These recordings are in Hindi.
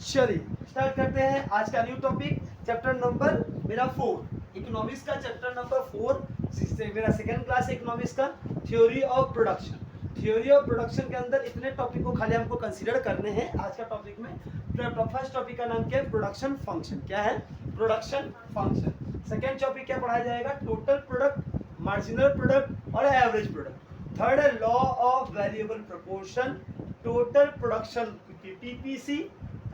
चलिए स्टार्ट करते हैं आज का न्यू टॉपिक। चैप्टर नंबर मेरा 4 इकोनॉमिक्स का, चैप्टर नंबर 4 मेरा सेकंड क्लास है इकोनॉमिक्स का। Theory of production. Theory of production के अंदर इतने टॉपिक को खाली हमको कंसीडर करने हैं आज का टॉपिक में। फर्स्ट टॉपिक का नाम क्या है? Production function. क्या है? Production function. सेकेंड टॉपिक क्या पढ़ाया जाएगा? टोटल प्रोडक्ट, मार्जिनल प्रोडक्ट और एवरेज प्रोडक्ट। थर्ड है law of variable proportion, total production TPC,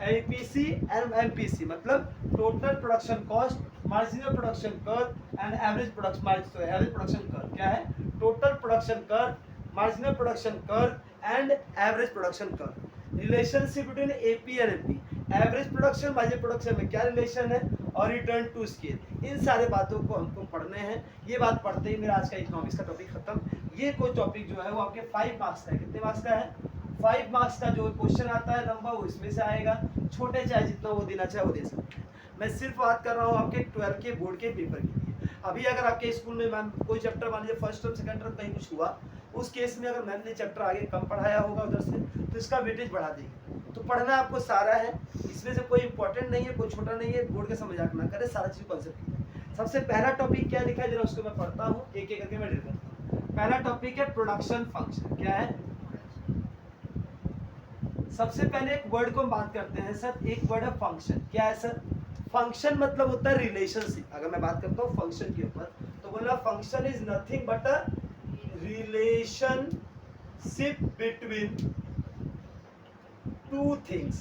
APC and MPC, मतलब total production cost, marginal production curve and average production curve. क्या है? Total production curve, marginal production curve and average production curve. Relationship between AP and MP, average production marginal production में क्या रिलेशन है, और रिटर्न टू स्केल। इन सारे बातों को हमको पढ़ने हैं। ये बात पढ़ते ही मेरा आज का इकोनॉमिक्स का टॉपिक खत्म। ये कोई टॉपिक जो है वो आपके 5 मार्क्स का है। कितने मार्क्स का है? 5 मार्क्स का जो क्वेश्चन आता है लंबा, वो इसमें से आएगा। छोटे चाहे जितना वो देना चाहे वो दे सकते हैं। मैं सिर्फ बात कर रहा हूँ आपके 12 के बोर्ड के पेपर के लिए। अभी अगर आपके स्कूल में मैम कोई चैप्टर मान लीजिए फर्स्ट टर्म सेकंड टर्म कहीं कुछ हुआ, उस केस में अगर मैम ने चैप्टर आगे कम पढ़ाया होगा उधर से, तो इसका वेटेज बढ़ा देगी। तो पढ़ना आपको सारा है, इसमें से कोई इंपॉर्टेंट नहीं है, कोई छोटा नहीं है। बोर्ड के समय मजाक ना करे, सारा चीज कॉन्सेप्ट कीजिए। सबसे पहला टॉपिक क्या लिखा है जरा उसको मैं पढ़ता हूँ, एक एक करके मैं डिल करता हूँ। पहला टॉपिक है प्रोडक्शन फंक्शन। क्या है? सबसे पहले एक वर्ड को हम बात करते हैं सर, एक वर्ड है फंक्शन। क्या है सर? फंक्शन मतलब होता है रिलेशनशिप। अगर मैं बात करता हूँ फंक्शन के ऊपर, तो बोला function is nothing but a relationship between two things.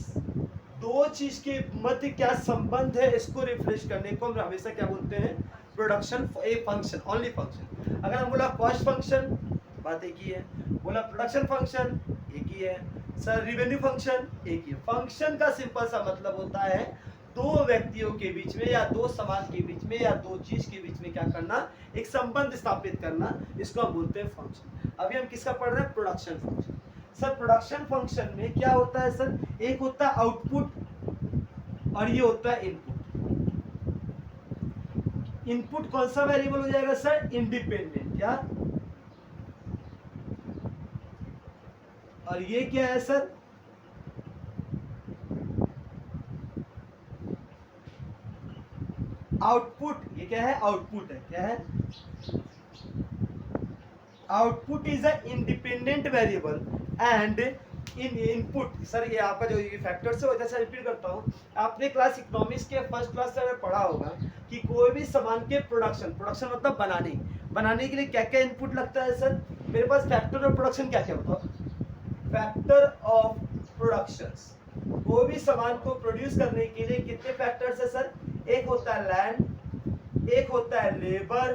दो चीज के मध्य क्या संबंध है, इसको रिफ्रेश करने को हम हमेशा क्या बोलते हैं? Production. A function, only function. अगर हम बोला कॉस्ट फंक्शन, बात एक ही है। बोला प्रोडक्शन फंक्शन, एक ही है। सर रिवेन्यू फंक्शन, एक ही है। फंक्शन का सिंपल सा मतलब होता है दो व्यक्तियों के बीच में या दो सामान के बीच में या दो चीज के बीच में क्या करना? एक संबंध स्थापित करना। इसको हम बोलते हैं फंक्शन। अभी हम किसका पढ़ रहे हैं? Production function. Sir production function में क्या होता है सर? एक होता है आउटपुट और ये होता है इनपुट। इनपुट कौन सा वेरिएबल हो जाएगा सर? इंडिपेंडेंट। क्या? और ये क्या है सर? आउटपुट। ये क्या है? आउटपुट है। क्या है? Output is a independent variable and in input. Sir ये आपका जो ये फैक्टर्स है, जैसे रिपीट करता हूँ, आपने क्लास इकोनॉमिक्स के फर्स्ट क्लास से पढ़ा होगा कि कोई भी सामान के प्रोडक्शन मतलब बनाने के लिए क्या क्या इनपुट लगता है सर? मेरे पास फैक्टर ऑफ प्रोडक्शन क्या क्या होता है? Factor of productions. कोई भी सामान को प्रोड्यूस करने के लिए कितने फैक्टर्स है सर? एक होता है लैंड, एक होता है लेबर,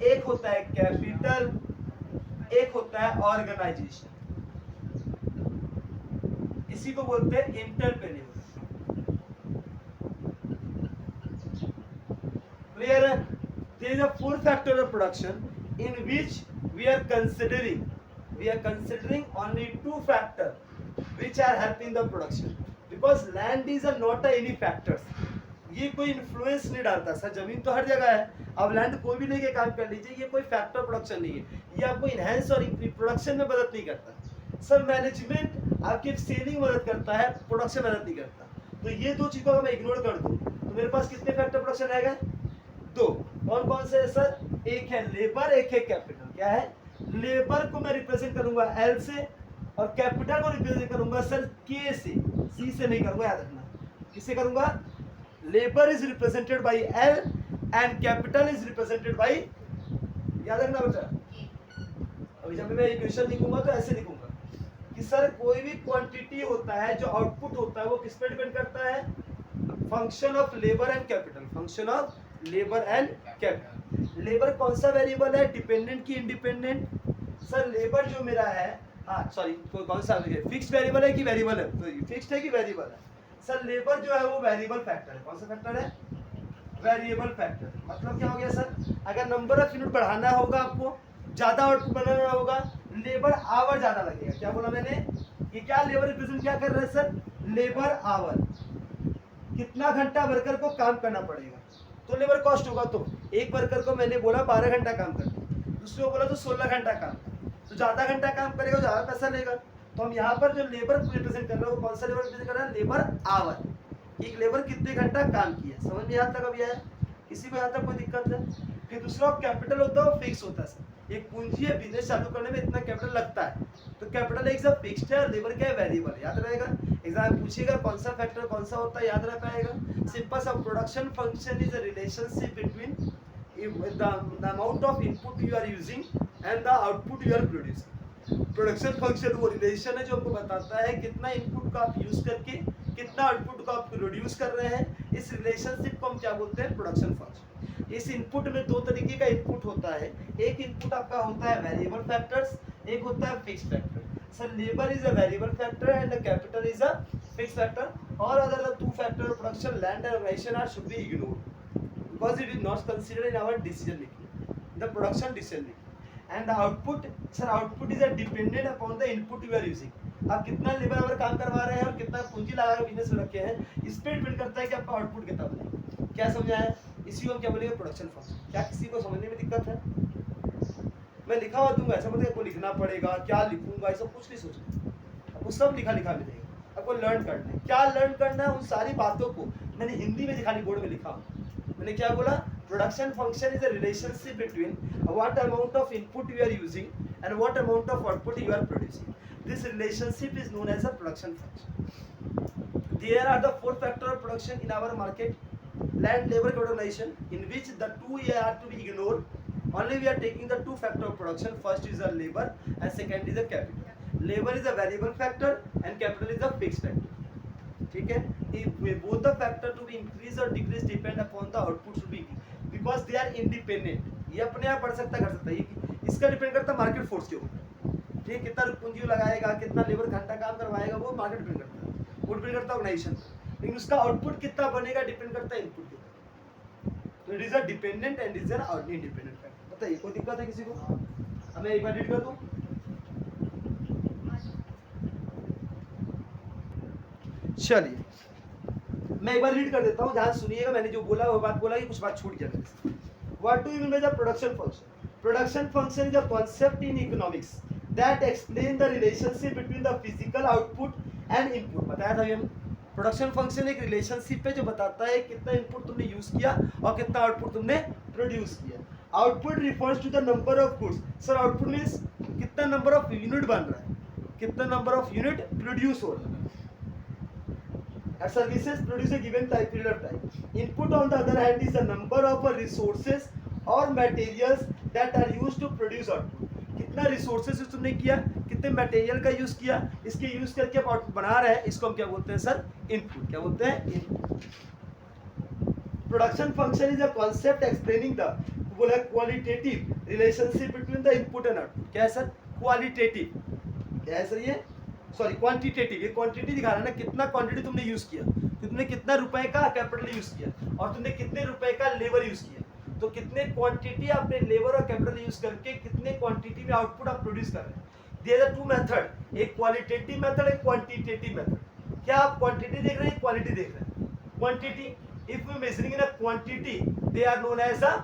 एक होता है कैपिटल, एक होता है ऑर्गेनाइजेशन। इसी को बोलते हैं इंटरपेनियर। क्लियर है? There is a fourth factor of production in which we are considering only two factors which are helping the production, because land is a not a any factors. ये कोई इन्फ्लुएंस नहीं डालता सर, जमीन तो हर जगह है। अब लैंड कोई भी लेके काम कर लीजिए, ये कोई फैक्टर प्रोडक्शन नहीं है। ये आपको इनहेंस और प्रोडक्शन में मदद नहीं करता सर। मैनेजमेंट आपकी सेलिंग मदद करता है, प्रोडक्शन मदद नहीं करता। तो ये दो चीजों को मैं इग्नोर कर दूं तो मेरे पास कितने फैक्टर प्रोडक्शन रहेगा? दो। कौन कौन से है सर? एक है लेबर, एक है कैपिटल। क्या है? लेबर को मैं रिप्रेजेंट करूंगा एल से और कैपिटल को रिप्रेजेंट करूंगा सर के से। सी से नहीं करूंगा, याद रखना। किससे करूंगा? Labour is represented by L and capital is represented by, याद रखना बेटा। अभी जब मैं इक्वेशन लिखूंगा तो ऐसे लिखूंगा कि सर कोई भी क्वांटिटी होता है जो आउटपुट होता है वो किस पे डिपेंड करता है? Function of labour and capital. Function of labour and capital. Labour कौन सा वेरिएबल है? डिपेंडेंट की इंडिपेंडेंट? सर लेबर जो मेरा है, हाँ सॉरी, कौन सा फिक्स्ड वेरिएबल है कि वेरिएबल है? तो फिक्स्ड है कि वेरिएबल है? सर लेबर जो है वो वेरिएबल फैक्टर है। कौन सा फैक्टर है? Variable factor. मतलब क्या हो गया सर? अगर नंबर ऑफ यूनिट बढ़ाना होगा, आपको ज्यादा आउटपुट बनाना होगा, लेबर आवर ज्यादा लगेगा। क्या बोला मैंने? ये क्या लेबर रिप्रेजेंट क्या कर रहा है सर? Labour our. कितना घंटा वर्कर को काम करना पड़ेगा तो लेबर कॉस्ट होगा। तो एक वर्कर को मैंने बोला 12 घंटा काम करना, दूसरे को बोला तो 16 घंटा काम, तो ज्यादा घंटा काम करेगा ज्यादा पैसा लेगा। तो तो हम यहाँ पर जो लेबर को रिप्रेजेंट कर रहे हैं वो कौन सा लेबर रिप्रेजेंट कर रहा है, लेबर आवर। एक लेबर कितने घंटा काम किया, समझ में यहाँ तक अभी आया, किसी को यहाँ तक कोई दिक्कत है। फिर दूसरा कैपिटल होता है, फिक्स होता है सर, एक पूंजी है, बिजनेस चालू करने में इतना कैपिटल लगता है, तो कैपिटल एक सब फिक्स्ड है और लेबर क्या है, वेरिएबल, याद रहेगा। एग्जाम पूछेगा कौन सा फैक्टर कौन सा होता है, याद रह पाएगा। सिंपल सा, production function is a relationship between the amount of input you are using and the output you are producing। Production function वो रिलेशन है जो आपको बताता है कितना इनपुट का आप यूज करके कितना आउटपुट का आप प्रोड्यूस कर रहे हैं। इस रिलेशनशिप को हम क्या बोलते हैं, प्रोडक्शन फंक्शन। इस इनपुट में दो तरीके का इनपुट होता है, एक इनपुट आपका होता है वेरिएबल फैक्टर्स, एक होता है fixed factor. Sir labour is a variable factor and capital is a fixed factor, और other the two factor production land and organisation are should be ignored because it is not considered in our decision making, the production decision making। and the output, sir output is a dependent upon the input you are using। आप कितना लेबर आवर काम करवा रहे हैं और कितना पूंजी लगा के बिजनेस में रखे हैं, इस पे डिपेंड करता है कि आपका आउटपुट कितना बनेगा। क्या समझा है, इसी को हम क्या बोलेंगे, प्रोडक्शन फंक्शन। क्या किसी को समझने में दिक्कत है, मैं लिखा हुआ दूंगा, ऐसा मतलब आपको लिखना पड़ेगा, क्या लिखूंगा ऐसा कुछ नहीं सोचना, आपको सब लिखा लिखा मिलेगा, आपको लर्न करना है। क्या लर्न करना है, उन सारी बातों को मैंने हिंदी में खाली बोर्ड में लिखा, मैंने क्या बोला, production function is a relationship between what amount of input you are using and what amount of output you are producing. This relationship is known as a production function. There are the four factor of production in our market, land, labor, organization, in which the two are to be ignored. Only we are taking the two factor of production. First is the labor and second is the capital। labor is a variable factor and capital is a fixed factor। ठीक है, both the factor to be increase or decrease depend upon the output should be because they are independent। ये अपने आप बढ़ सकता है घट सकता है, इसका डिपेंड करता है मार्केट फोर्स के ऊपर। ठीक, कितना पूंजी लगाएगा, कितना लेबर घंटा काम करवाएगा, वो मार्केट डिपेंड करता है, वो डिपेंड करता है ऑर्गेनाइजेशन। लेकिन उसका आउटपुट कितना बनेगा डिपेंड करता है इनपुट के ऊपर। तो it is a dependent and is an independent factor. बताइए कोई दिक्कत है किसी को, हमें एक बार रीड कर दूं। चलिए मैं एक बार रीड कर देता हूँ, ध्यान सुनिएगा, मैंने जो बोला वो बात बोला कि कुछ बात छूट गया मेरे से। What do you mean by the production function? Production function is a concept in economics that explain the relationship between the physical output and input. बताया था हम, प्रोडक्शन फंक्शन एक रिलेशनशिप है जो बताता है कितना इनपुट तुमने यूज किया और कितना आउटपुट तुमने प्रोड्यूस किया। Output refers to the number of goods. Sir output means कितना नंबर ऑफ यूनिट बन रहा है, कितना नंबर ऑफ यूनिट प्रोड्यूस हो रहा है। Services produce a given period of time. Input on the other hand is the number of resources or materials that are used to produce output। कितना resources तुमने किया, कितने मटेरियल का यूज किया, इसके यूज करके आप आउटपुट बना रहे हैं, इसको हम क्या बोलते हैं सर, इनपुट। क्या बोलते हैं, input. Production function is a concept explaining the, बोला qualitative relationship between the input and output. क्या है सर, क्वालिटेटिव। क्या है सर ये, सॉरी क्वांटिटेटिव। ये क्वांटिटी दिखा रहा है ना, कितना क्वांटिटी तुमने यूज किया, तुमने कितना रुपए का कैपिटल यूज किया और तुमने कितने रुपए का लेबर यूज किया। तो कितने क्वांटिटी आपने लेबर और कैपिटल यूज करके कितने क्वांटिटी में आउटपुट आप प्रोड्यूस कर रहे हैं। देयर आर टू मेथड, एक क्वालिटेटिव मेथड, एक क्वांटिटेटिव मेथड। क्या आप क्वांटिटी देख रहे हैं, क्वालिटी देख रहे हैं? Quantity, if we measuring in a quantity they are known as a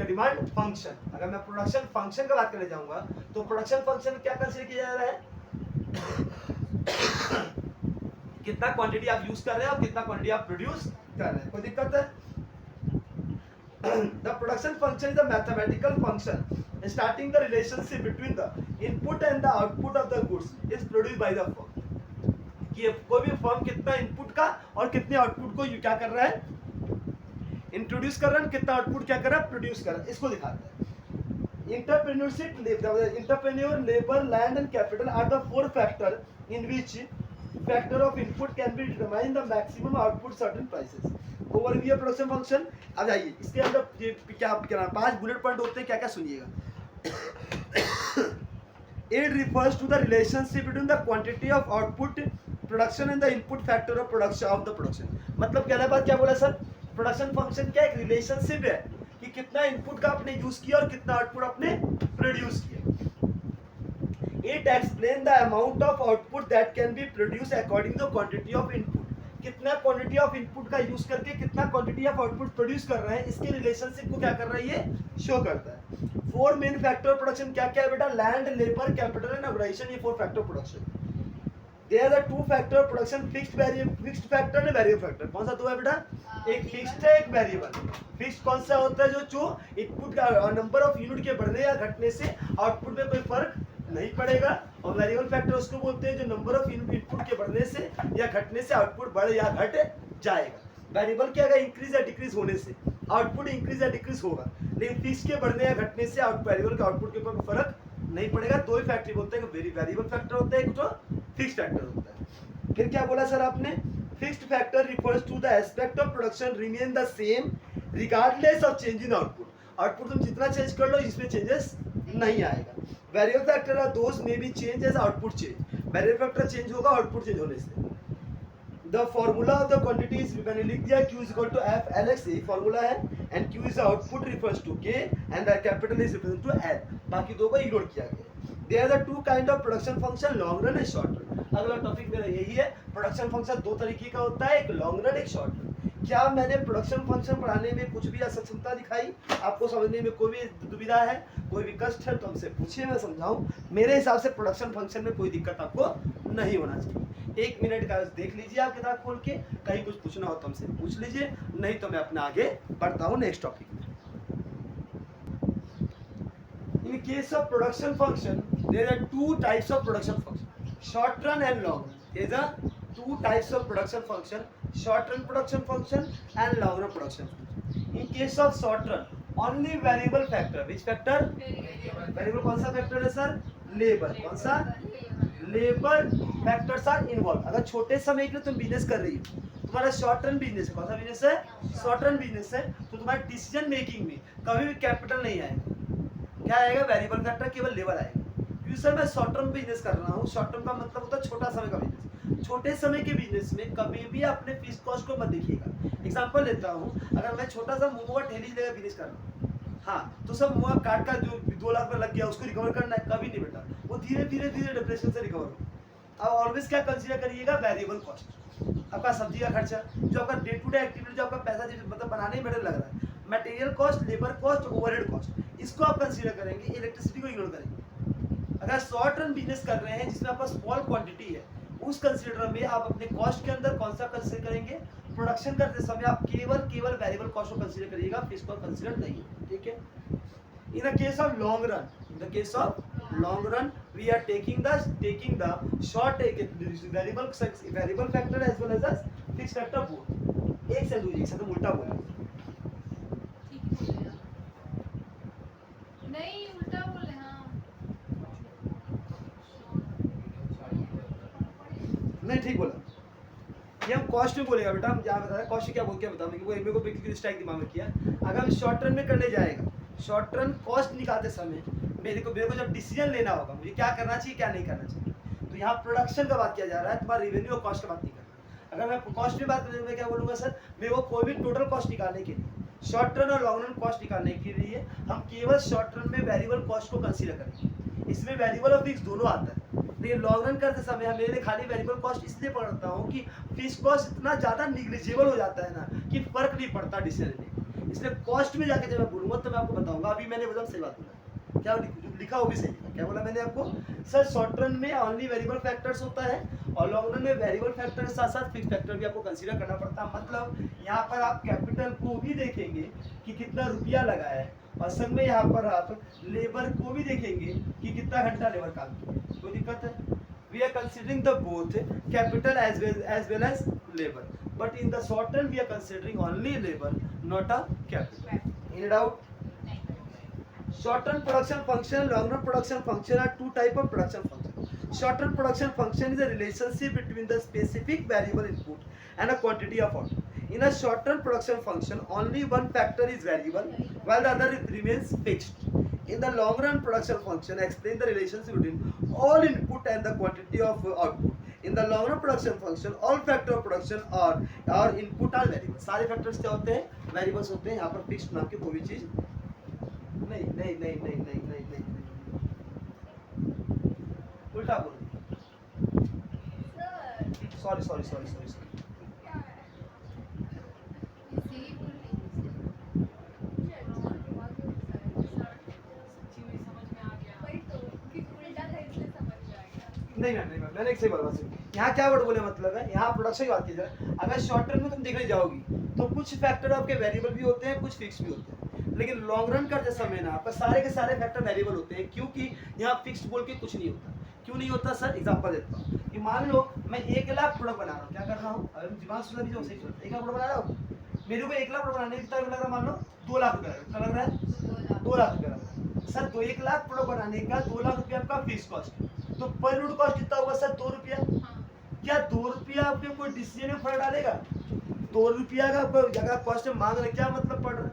demand function. अगर मैं प्रोडक्शन फंक्शन का बात करने जाऊंगा तो प्रोडक्शन फंक्शन क्या कंसीडर किया जा रहा है, कितना क्वांटिटी आप यूज कर रहे हैं और कितना क्वांटिटी आप प्रोड्यूस कर रहे हैं। कोई दिक्कत है? The production function is the mathematical function starting the relationship between the input and the output of the goods is produced by the firm. कि कोई भी फर्म कितना इनपुट का और कितने आउटपुट को क्या कर रहा है, इंट्रोड्यूस कर रहा है, कितना आउटपुट क्या कर रहा है, प्रोड्यूस कर रहा है, इसको दिखाता है। Entrepreneurship, entrepreneur, labor, land and capital are the four factors in which factor of input can be determined the maximum output certain prices। Overview production function। अब जाइए इसके अंदर क्या 5 बुलेट पॉइंट होते हैं, क्या क्या सुनिएगा। It refers to the relationship between the quantity of output production and the input factor of production of the production। मतलब पहला बात क्या बोला सर, प्रोडक्शन फंक्शन क्या एक रिलेशनशिप है कि कितना इनपुट का आपने यूज किया और कितना आउटपुट आपने प्रोड्यूस किया। It explain the amount of output that can be produce according to quantity of input. कितना क्वांटिटी ऑफ इनपुट का यूज करके कितना क्वांटिटी ऑफ आउटपुट प्रोड्यूस कर रहे हैं, इसके रिलेशनशिप को क्या कर रहा है, ये शो करता है। फोर मेन फैक्टर प्रोडक्शन क्या क्या है बेटा? Land, labour, capital and organisation, ये four factor production. There are two factor production, fixed factor and variable factor. कौन सा दो है बेटा? एक फिक्स्ड है, एक वेरिएबल। फिक्स्ड कौन सा होता है? जो इनपुट का नंबर ऑफ यूनिट के बढ़ने या घटने से आउटपुट में कोई फर्क नहीं पड़ेगा। और वेरिएबल फैक्टर उसको बोलते हैं जो नंबर ऑफ यूनिट इनपुट के बढ़ने से या घटने से आउटपुट बढ़ या घट जाएगा। वेरिएबल क्या है? इंक्रीज या डिक्रीज होने से आउटपुट इंक्रीज या डिक्रीज होगा, लेकिन फिक्स के बढ़ने या घटने से वेरिएबल के आउटपुट के ऊपर फर्क नहीं पड़ेगा। दो ही फैक्टर बोलते हैं, वेरिएबल फैक्टर होता है, एक तो फिक्स्ड फैक्टर होता है। फिर क्या बोला सर आपने? Fixed factor refers to the aspect of production remain the same regardless of change in output. Output तुम जितना चेंज कर लो इसमें चेंजेस नहीं आएगा। Variable factor are those may be change as output change. Variable factor change होगा आउटपुट चेंज होने से। The formula of the quantity is मैंने लिख दिया Q is equal to F LX, ये फॉर्मूला है, and Q is the output refers to K and the capital is represented to L। बाकी दो को इग्नोर किया गया। There are two kind of production function, long run and short run। अगला टॉपिक मेरा यही है, प्रोडक्शन फंक्शन दो तरीके का होता है, एक लॉन्ग रन, एक शॉर्ट रन। क्या मैंने प्रोडक्शन फंक्शन पढ़ाने में कुछ भी असक्षमता दिखाई? आपको समझने में कोई भी दुविधा है, कोई भी कष्ट है तो हमसे पूछिए, मैं समझाऊं। मेरे हिसाब से प्रोडक्शन फंक्शन में कोई दिक्कत आपको नहीं होना चाहिए। एक मिनट का देख लीजिए आप किताब खोल के, कहीं कुछ पूछना हो तो हमसे पूछ लीजिए, नहीं तो मैं अपना आगे बढ़ता हूँ नेक्स्ट टॉपिक में। In case of production function, there are two types of production function, short run and long run. There are two types of production function, short run production function and long run production function. In case of short run, only variable factor, which factor? Variable कौन सा factor है सर? Labor। कौन सा? Labour factors are involve. अगर छोटे समय के लिए तुम बिजनेस कर रही हो, तुम्हारा शॉर्ट रन बिजनेस है, कौन सा बिजनेस है? शॉर्ट रन बिजनेस है, तो तुम्हारे डिसीजन मेकिंग में कभी भी कैपिटल नहीं आएगा। क्या आएगा? वेरिएबल फैक्टर, केवल लेबर आएगा। क्योंकि सर मैं शॉर्ट टर्म बिजनेस कर रहा हूँ, शॉर्ट टर्म का मतलब होता है छोटा समय का बिजनेस। छोटे समय के बिजनेस में कभी भी अपने फिक्स कॉस्ट को मत देखिएगा। एग्जांपल लेता हूँ, अगर मैं छोटा सा मोमो का ठेली जगह बिजनेस कर रहा हूँ, हाँ, तो सब मुआ काट का जो 2 लाख में लग गया उसको रिकवर करना है, कभी नहीं बेटा, वो धीरे धीरे डिप्रेशन से रिकवर हो। अब ऑलवेज क्या कंसीडर करिएगा? Variable cost. आपका सब्जी का खर्चा, जो आपका डे टू डे एक्टिविटी, जो आपका पैसा मतलब बनाने में लग रहा है, material cost, labour cost, overhead cost, इसको आप कंसीडर करेंगे, इलेक्ट्रिसिटी को इग्नोर करेंगे। अगर शॉर्ट रन बिजनेस कर रहे हैं जिसमें आपका स्मॉल क्वांटिटी है, उस कंसीडर में आप अपने कॉस्ट के अंदर कौन सा कंसीडर करेंगे? प्रोडक्शन करते समय आप केवल वेरिएबल कॉस्ट को कंसीडर करिएगा, फिक्स कॉस्ट कंसीडर नहीं है, ठीक है। In the case of long run, we are taking the short variable factor as well as the fixed factor both। एक से दूसरी, एक से तो उल्टा बोले, नहीं उल्टा बोले। हाँ नहीं ठीक बोला। ये हम कॉस्ट में बोलेगा बेटा, हम क्या बता रहे कॉस्ट क्या बोल के बताओ, मेरे को बेसिकली स्ट्राइक दिमाग में किया। अगर हम शॉर्ट रन में करने जाएगा, शॉर्ट रन कॉस्ट निकालते समय मेरे को जब डिसीजन लेना होगा, मुझे क्या करना चाहिए क्या नहीं करना चाहिए, तो यहाँ प्रोडक्शन का बात किया जा रहा है, तुम्हारा रेवेन्यू और कॉस्ट का बात नहीं करना। अगर मैं कॉस्ट की बात करूँ, मैं क्या बोलूँगा सर, मेरे को कोई भी टोटल कॉस्ट निकालने के लिए, शॉर्ट रन और लॉन्ग रन कॉस्ट निकालने के लिए हम केवल शॉर्ट रन में वेरिएबल कॉस्ट को कंसीडर करेंगे। इसमें वेरिएबल और फिक्स दोनों आता है, लेकिन लॉन्ग रन करते समय हम मेरे खाली वेरिएबल कॉस्ट इसलिए पढ़ता हूँ कि फिक्स कॉस्ट इतना ज़्यादा निग्लिजिबल हो जाता है ना कि फर्क नहीं पड़ता डिसीजन में। इसलिए कॉस्ट में जाके जब मैं बोलूँगा तो मैं आपको बताऊंगा। अभी मैंने एकदम सही बात बोला, क्या लिखा वो भी सही लिखा। क्या बोला मैंने आपको? सर शॉर्ट रन में ओनली वेरिएबल फैक्टर्स होता है और लॉन्ग रन में वेरिएबल फैक्टर के साथ साथ फिक्स फैक्टर भी आपको कंसीडर करना पड़ता है। मतलब यहाँ पर आप कैपिटल को भी देखेंगे कि कितना रुपया लगा है, और संग में यहाँ पर आप लेबर को भी देखेंगे कि कितना घंटा लेबर काम किया। कोई दिक्कत है? We are considering the both capital as well as labor, but in the short run we are considering only labor, not a capital. Any doubt? Short run production function, long run production function are two type of production function. Short run production function is a relationship between the specific variable input and a quantity of output. In a short run production function, only one factor is variable while the other remains fixed. In the long run production function, explain the relationship between all input and the quantity of output. In the long run production function, all factor of production or input are variable. सारे factors क्या होते हैं? Variables होते हैं। यहाँ पर fixed नाम की कोई भी चीज नहीं नहीं नहीं नहीं नहीं नहीं नहीं उल्टा बोल। सॉरी मैंने एक सही बोला बस। यहाँ क्या वर्ड बोले मतलब है, यहाँ प्रोडक्शन की बात की जाए, अगर शॉर्ट टर्म में तुम देखने जाओगी तो कुछ फैक्टर आपके वेरिएबल भी होते हैं, कुछ फिक्स भी होते हैं, लेकिन लॉन्ग रन करते समय ना आपका सारे के सारे फैक्टर वेरिएबल होते हैं, क्योंकि यहाँ फिक्स बोल के कुछ नहीं होता। क्यों नहीं होता सर? एग्जांपल देता हूँ कि मान लो मैं 1 लाख प्रोडक्ट बना रहा हूँ, क्या कर रहा हूँ, अगर दिमाग से भी जो सही चलता है, 1 लाख प्रोडक्ट बना रहा हूँ, मेरे को 1 लाख प्रोडक्ट बनाने कितना लग रहा है, मान लो 2 लाख रुपया लग रहा है, 2 लाख रुपया लग रहा है सर। 1 लाख प्रोडक्ट बनाने का 2 लाख रुपया आपका फिक्स कॉस्ट, तो पर यूनिट कॉस्ट कितना होगा सर? 2 रुपया। क्या 2 रुपया आपके कोई डिसीजन में फर्क डालेगा? 2 रुपया का जगह कॉस्ट में मांग रहे, क्या मतलब पड़ रहा है?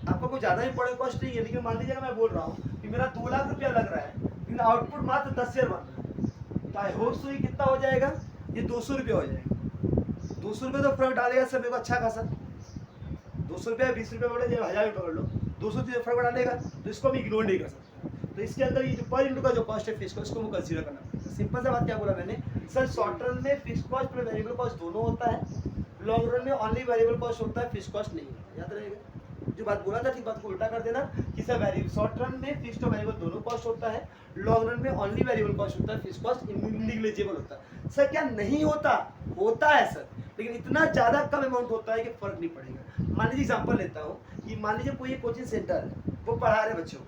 आपको कोई ज्यादा ही पड़े कॉस्ट नहीं है, लेकिन मान लीजिएगा मैं बोल रहा हूँ कि मेरा 2 लाख रुपया लग रहा है, लेकिन आउटपुट मात्र 10 शेयर बन रहा है, तो आई होप सो ये कितना हो जाएगा, ये 200 रुपया हो जाएगा। 200 रुपये तो फर्क डालेगा सर मेरे को अच्छा खासा, 200 रुपया 20 रुपये पकड़ो या 1000 रुपये पकड़ लो, 200 रुपये फर्क डालेगा, तो इसको हम इग्नोर नहीं कर सकते। तो इसके अंदर ये जो पर यूनिट का जो कॉस्ट है फिक्स कॉस्ट, इसको मुझे कंसीडर करना पड़ेगा। सिंपल सा बात क्या बोला मैंने सर, शॉर्ट रन में fix cost plus variable cost दोनों होता है, लॉन्ग रन में ओनली वेरिएबल कॉस्ट होता है, फिक्स कॉस्ट नहीं होता। याद रहेगा जो बात बोला था, ठीक बात को उल्टा कर देना कि सर वेरिएबल शॉर्ट रन में फिक्स्ड और वेरिएबल दोनों कॉस्ट होता है, लॉन्ग रन में ओनली वेरिएबल कॉस्ट होता है, फिक्स कॉस्ट नेग्लिजिबल होता है। सर क्या नहीं होता? होता है सर, लेकिन इतना ज्यादा कम अमाउंट होता है कि फर्क नहीं पड़ेगा। मान लीजिए एग्जांपल लेता हूँ कि मान लीजिए कोई कोचिंग सेंटर है, वो पढ़ा रहे बच्चों को,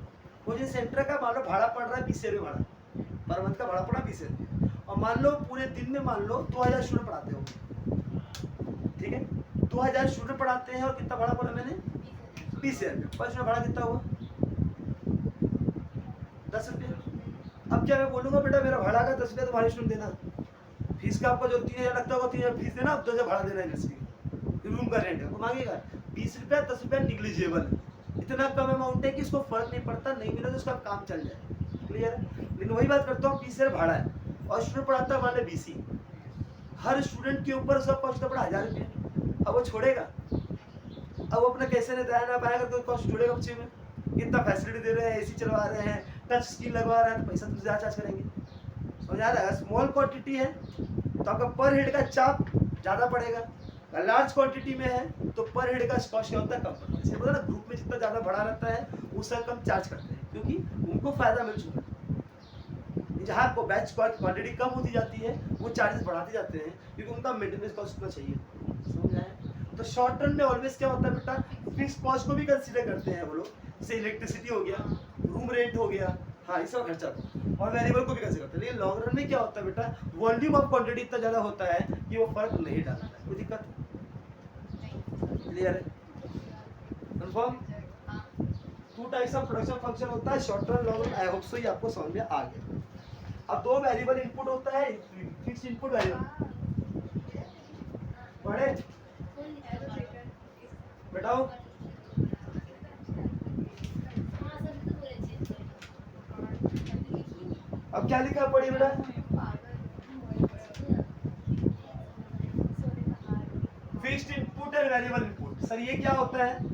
कोचिंग सेंटर का मान लो भाड़ा पड़ रहा है 20 रुपये भाड़ा, पर मंथ का भाड़ा पड़ा 20 रुपये, और मान लो पूरे दिन में मान लो 2000 स्टूडेंट पढ़ाते हो, ठीक है, 2000 स्टूडेंट पढ़ाते हैं और कितना भाड़ा पड़ा मैंने? 20 रुपये। पर स्टूडेंट भाड़ा कितना हुआ? 10 रुपये। अब क्या मैं बोलूँगा बेटा मेरा भाड़ा का 10 रुपये तुम्हारे स्टूडेंट देना, फीस का आपका जो 3000 लगता होगा 3000 फीस देना, अब 2000 भाड़ा देना यूनिवर्सिटी रूम का रेंट है, वो मांगेगा 20 रुपया 10 रुपया निग्लिजिबल, इतना कम अमाउंट है कि इसको फर्क नहीं पड़ता, नहीं मिले तो उसका काम चल जाए, क्लियर है। लेकिन वही बात करता हूँ 20 भाड़ा है और स्टूडेंट पढ़ाता है मान लो 20 ही, हर स्टूडेंट के ऊपर सब कॉस्ट पड़ा 1000 रुपये, अब वो छोड़ेगा? अब वो अपना कैसे नहीं दया ना पाएगा तो कॉस्ट जोड़ेगा बच्चे में, इतना फैसिलिटी दे रहे हैं, एसी चलवा रहे हैं, टच स्क्रीन लगवा रहे हैं, तो पैसा तो ज़्यादा चार्ज करेंगे, समझ आ रहा है। स्मॉल क्वांटिटी है तो आपका पर हेड का चाप ज़्यादा पड़ेगा, लार्ज क्वांटिटी में है तो पर हेड का कॉस्ट क्या होता है? कम पड़ता है। इसलिए ना ग्रुप में जितना ज़्यादा बड़ा रहता है उसका कम चार्ज करते हैं, क्योंकि उनको फ़ायदा मिल चुका है। जहाँ आपको बैच क्वांटिटी कम होती जाती है वो चार्जेस बढ़ाते जाते हैं, क्योंकि उनका मेंटेनेंस कॉस्ट उतना चाहिए, समझ आया। तो शॉर्ट टर्म में ऑलवेज क्या होता है बेटा, फिक्स कॉस्ट को भी कंसीडर करते हैं वो लोग, जैसे इलेक्ट्रिसिटी हो गया, रूम रेंट हो गया, हाँ ये सब खर्चा और वेरिएबल को भी कंसीडर करते हैं। लेकिन लॉन्ग रन में क्या होता है बेटा, वॉल्यूम ऑफ क्वांटिटी इतना ज़्यादा होता है कि वो फर्क नहीं डालता है। कोई दिक्कत? क्लियर है? Confirm? 2 types of production function होता है, short term, long run. I hope so ये आपको समझ में आ गया। अब 2 वेरिएबल इनपुट होता है, फिक्स इनपुट वेरिएबल, पढ़े बताओ। अब क्या लिखा पढ़िए बेटा, fixed input and variable input. Sir ये क्या होता है?